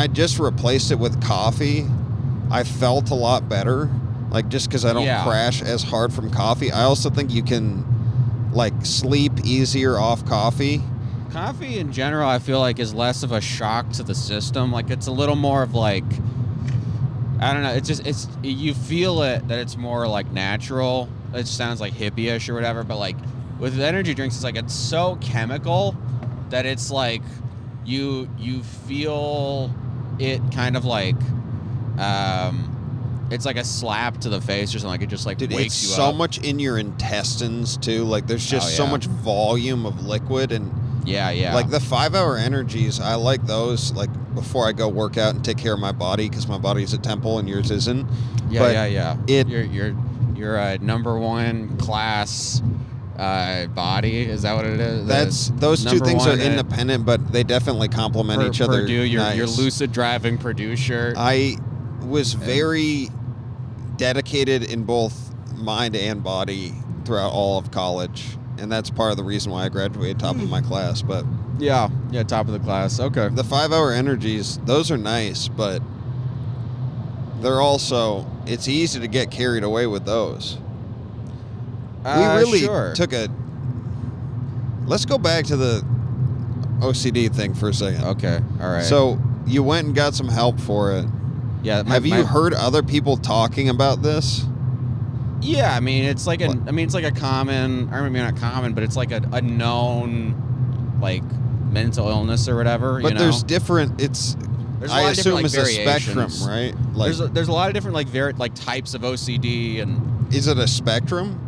just replaced it with coffee, I felt a lot better, like just because I don't crash as hard from coffee. I also think you can, like, sleep easier off coffee. Coffee in general, I feel like, is less of a shock to the system. Like, it's a little more of like, I don't know. You feel it that it's more like natural. It sounds like hippie-ish or whatever, but like with energy drinks, it's like it's so chemical that it's like you feel it kind of like. It's like a slap to the face or something. Like it just like wakes you up. It's so much in your intestines too. Like there's just so much volume of liquid and like the 5-hour energies. I like those like before I go work out and take care of my body because my body's a temple and yours isn't. Yeah. You're a number 1 class body. Is that what it is? Those two things are independent, but they definitely complement each other. Purdue, your lucid driving Purdue shirt. I was very dedicated in both mind and body throughout all of college, and that's part of the reason why I graduated top of my class. But yeah, top of the class. Okay. The 5-hour energies, those are nice, but they're also, it's easy to get carried away with those. We really took let's go back to the OCD thing for a second. Okay, all right. So you went and got some help for it. Yeah. Have you heard other people talking about this? Yeah, I mean it's like a common, or maybe not common, but it's like a known like mental illness or whatever. But there's different. I assume it's a spectrum, right? Like there's a lot of different like types of OCD, and is it a spectrum?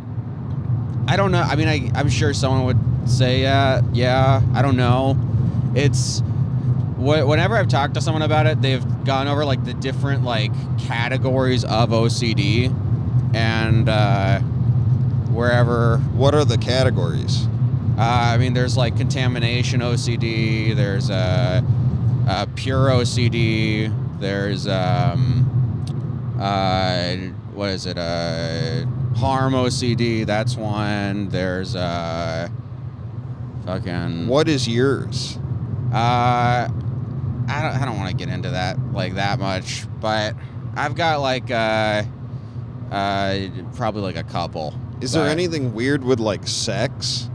I don't know. I mean, I'm sure someone would say, yeah. I don't know. It's whenever I've talked to someone about it, they've gone over like the different like categories of OCD, and wherever. What are the categories? I mean, there's like contamination OCD. There's pure OCD. There's what is it? Harm OCD. That's one. There's fucking. What is yours? I don't want to get into that like that much, but I've got like probably like a couple. Is there anything weird with like sex?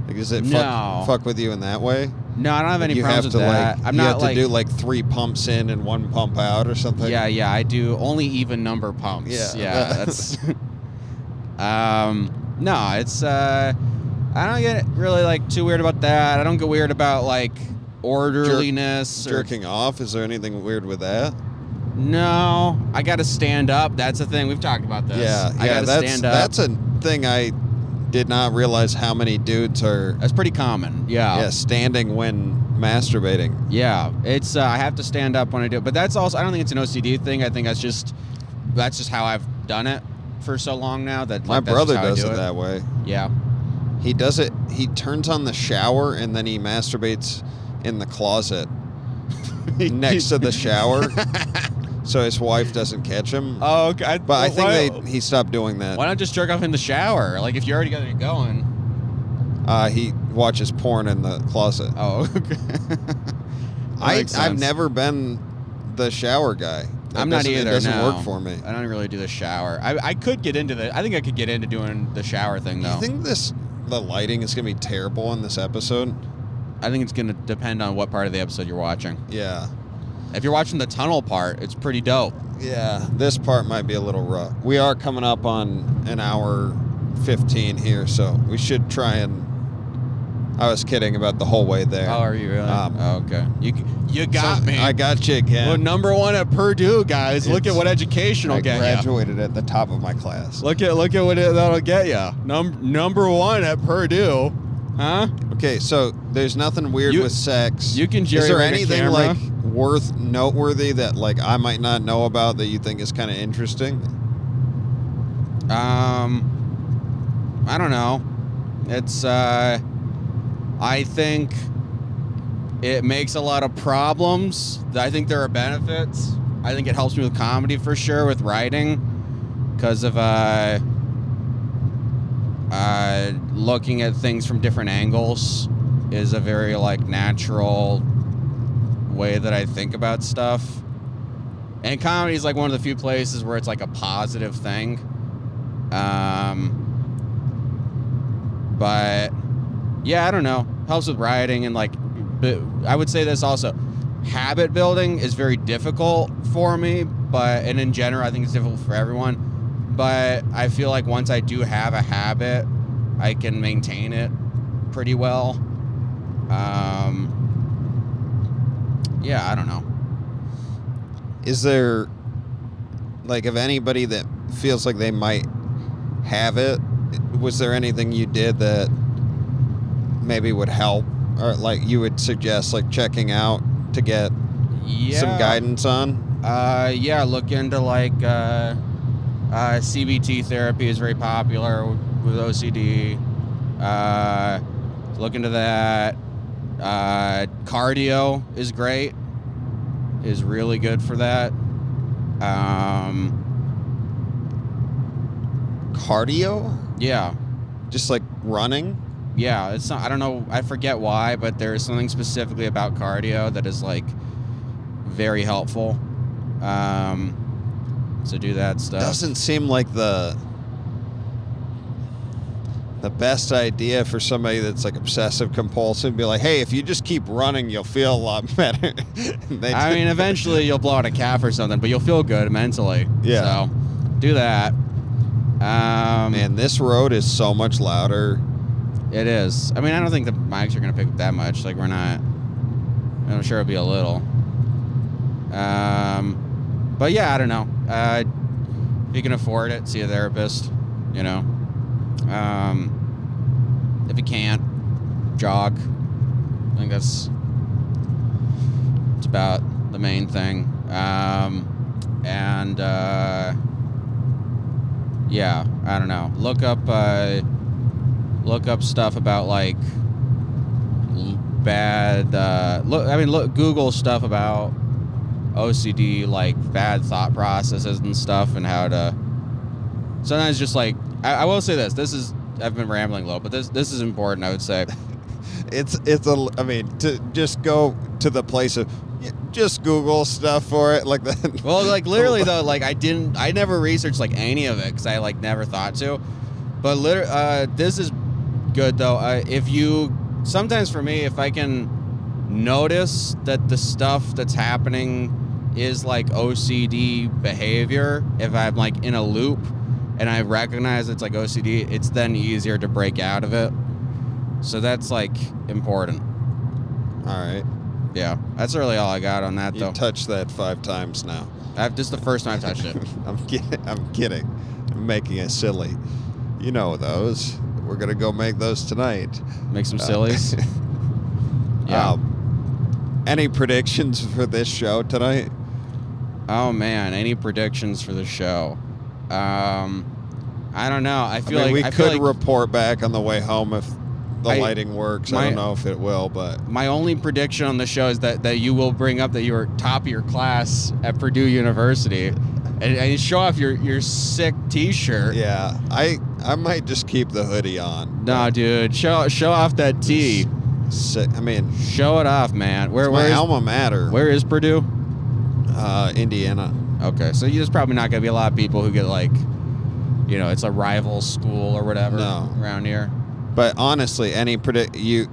Like, does it fuck with you in that way? No, I don't have any problems with that. I'm not like, you have to do like 3 pumps in and 1 pump out or something. Yeah, I do only even number pumps. Yeah, that's. No, it's I don't get really like too weird about that. I don't get weird about like orderliness. Jerking off. Is there anything weird with that? No, I got to stand up. That's the thing. We've talked about this. Yeah, I got to stand up. That's a thing I did not realize how many dudes are. That's pretty common. Yeah. Yeah, standing when masturbating. Yeah, it's I have to stand up when I do it, but that's also I don't think it's an OCD thing. I think that's just how I've done it for so long now that my brother does it that way. Yeah. He does it. He turns on the shower and then he masturbates in the closet next to the shower. So his wife doesn't catch him. Oh, okay. But I think he stopped doing that. Why not just jerk off in the shower? Like, if you already got it going. He watches porn in the closet. Oh, okay. I've never been the shower guy. I'm not either. It doesn't work for me. I don't really do the shower. I could get into I think I could get into doing the shower thing, though. Do you think the lighting is going to be terrible in this episode? I think it's going to depend on what part of the episode you're watching. Yeah. If you're watching the tunnel part, it's pretty dope. Yeah, this part might be a little rough. We are coming up on an hour 15 here, so we should try and... I was kidding about the whole way there. Oh, are you really? Okay. You got me. I got you again. Well, #1 at Purdue, guys. Look at what education will get you. I graduated at the top of my class. Look at what that'll get you. #1 at Purdue. Huh? Okay, so there's nothing weird with sex. You can jerry Is there rig anything a camera? like noteworthy that like I might not know about that you think is kind of interesting? I don't know. It's I think it makes a lot of problems. I think there are benefits. I think it helps me with comedy for sure, with writing, because of looking at things from different angles is a very like natural way that I think about stuff. And comedy is like one of the few places where it's like a positive thing. But yeah, I don't know. Helps with writing and like, but I would say this also. Habit building is very difficult for me, and in general, I think it's difficult for everyone. But I feel like once I do have a habit, I can maintain it pretty well. Yeah, I don't know. Is there, like, of anybody that feels like they might have it, was there anything you did that maybe would help, or like you would suggest like checking out to get some guidance on? Yeah, look into like CBT therapy is very popular with OCD. Look into that. Cardio is great. Is really good for that. Cardio? Yeah. Just like running? Yeah, it's not, I don't know, I forget why, but there's something specifically about cardio that is like very helpful. So do that stuff. Doesn't seem like the best idea for somebody that's like obsessive compulsive. Be like, hey, if you just keep running, you'll feel a lot better. I mean, eventually you'll blow out a calf or something, but you'll feel good mentally. Yeah. So do that. Man, this road is so much louder. It is. I mean, I don't think the mics are going to pick up that much. Like, we're not. I'm sure it'll be a little. But yeah, I don't know. If you can afford it, see a therapist, you know. If you can't, jog. I think that's about the main thing. Yeah, I don't know. Look up stuff about like bad. Google stuff about OCD, like bad thought processes and stuff, and how to. Sometimes just like I will say this. I've been rambling low, but this is important. I would say. I mean, to just go to the place of just Google stuff for it like that. Well, like literally though, like I never researched like any of it because I like never thought to. But this is good though. Sometimes for me, if I can notice that the stuff that's happening is like OCD behavior, if I'm like in a loop and I recognize it's like OCD, it's then easier to break out of it. So that's like important. All right. Yeah, that's really all I got on that though. You touched that 5 times now. This is the first time I've touched it. I'm kidding. I'm making it silly. You know those. We're gonna go make those tonight. Make some sillies. Yeah. Any predictions for this show tonight? Oh man, any predictions for the show? I don't know. I mean, we could report back on the way home if the lighting works. I don't know if it will, but my only prediction on the show is that you will bring up that you were top of your class at Purdue University, and show off your sick T-shirt. Yeah, I might just keep the hoodie on. No, dude, show off that tee. Sick. I mean, show it off, man. Where's my alma mater? Where is Purdue? Indiana. Okay, so there's probably not gonna be a lot of people who get like, it's a rival school or whatever around here. But honestly,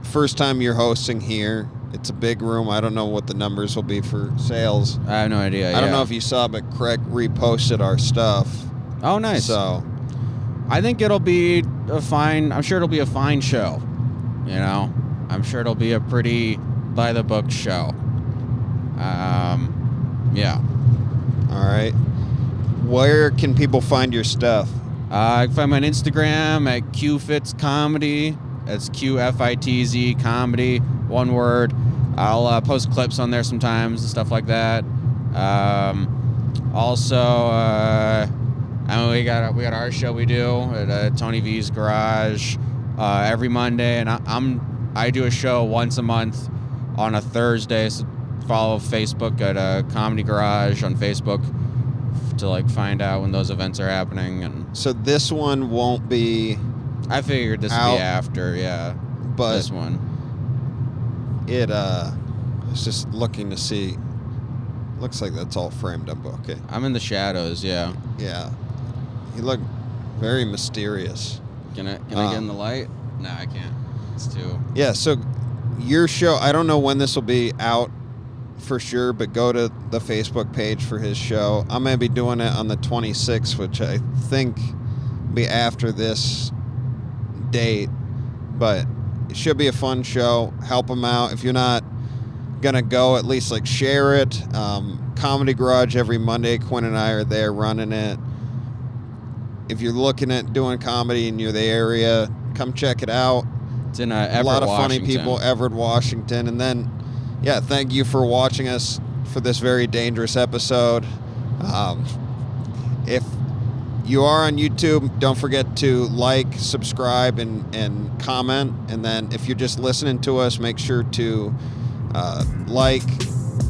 first time you're hosting here, it's a big room. I don't know what the numbers will be for sales. I have no idea. I don't know if you saw, but Craig reposted our stuff. Oh, nice. So I think it'll be I'm sure it'll be a fine show. I'm sure it'll be a pretty by the book show. Yeah. All right. Where can people find your stuff? You can find me on Instagram at QFitzComedy. That's QFITZ comedy, one word. I'll post clips on there sometimes and stuff like that. Also, we got our show we do at Tony V's Garage every Monday, and I do a show once a month on a Thursday. So follow Facebook at Comedy Garage on Facebook to like find out when those events are happening. And so this one won't be. I figured this would be after, yeah. But this one. I was just looking to see. Looks like that's all framed up. Okay. I'm in the shadows, yeah. Yeah. You look very mysterious. Can I get in the light? No, I can't. It's too. Yeah. So your show. I don't know when this will be out for sure, but go to the Facebook page for his show. I'm gonna be doing it on the 26th, which I think will be after this date, but it should be a fun show. Help him out. If you're not gonna go, at least like share it. Comedy Garage every Monday. Quinn and I are there running it. If you're looking at doing comedy and you're the area, come check it out. It's in Everett, a lot of Washington. Funny people, Everett, Washington. And then, yeah, thank you for watching us for this very dangerous episode. If you are on YouTube, don't forget to like, subscribe, and comment. And then if you're just listening to us, make sure to like,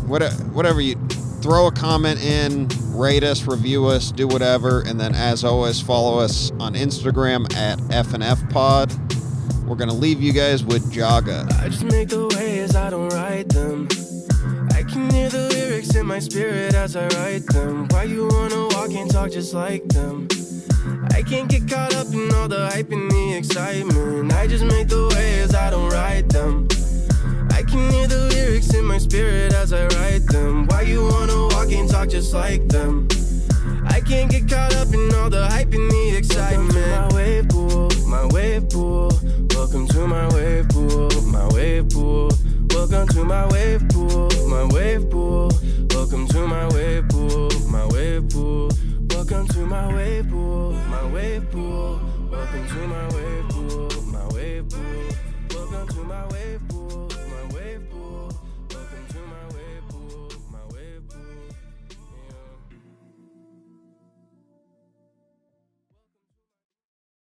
whatever you... Throw a comment in, rate us, review us, do whatever. And then, as always, follow us on Instagram at FNFpod. We're going to leave you guys with Jaga. I just make the waves, I don't write them. I can hear the lyrics in my spirit as I write them. Why you wanna walk and talk just like them? I can't get caught up in all the hype and the excitement. I just make the waves, I don't write them. I can hear the lyrics in my spirit as I write them. Why you wanna walk and talk just like them? I can't get caught up in all the hype and the excitement. Welcome to my wave pool, my wave pool. Welcome to my wave pool, my wave pool. Welcome to my wave pool, my wave pool. Welcome to my wave pool, my wave pool. Welcome to my wave pool, my wave pool. Welcome to my wave pool.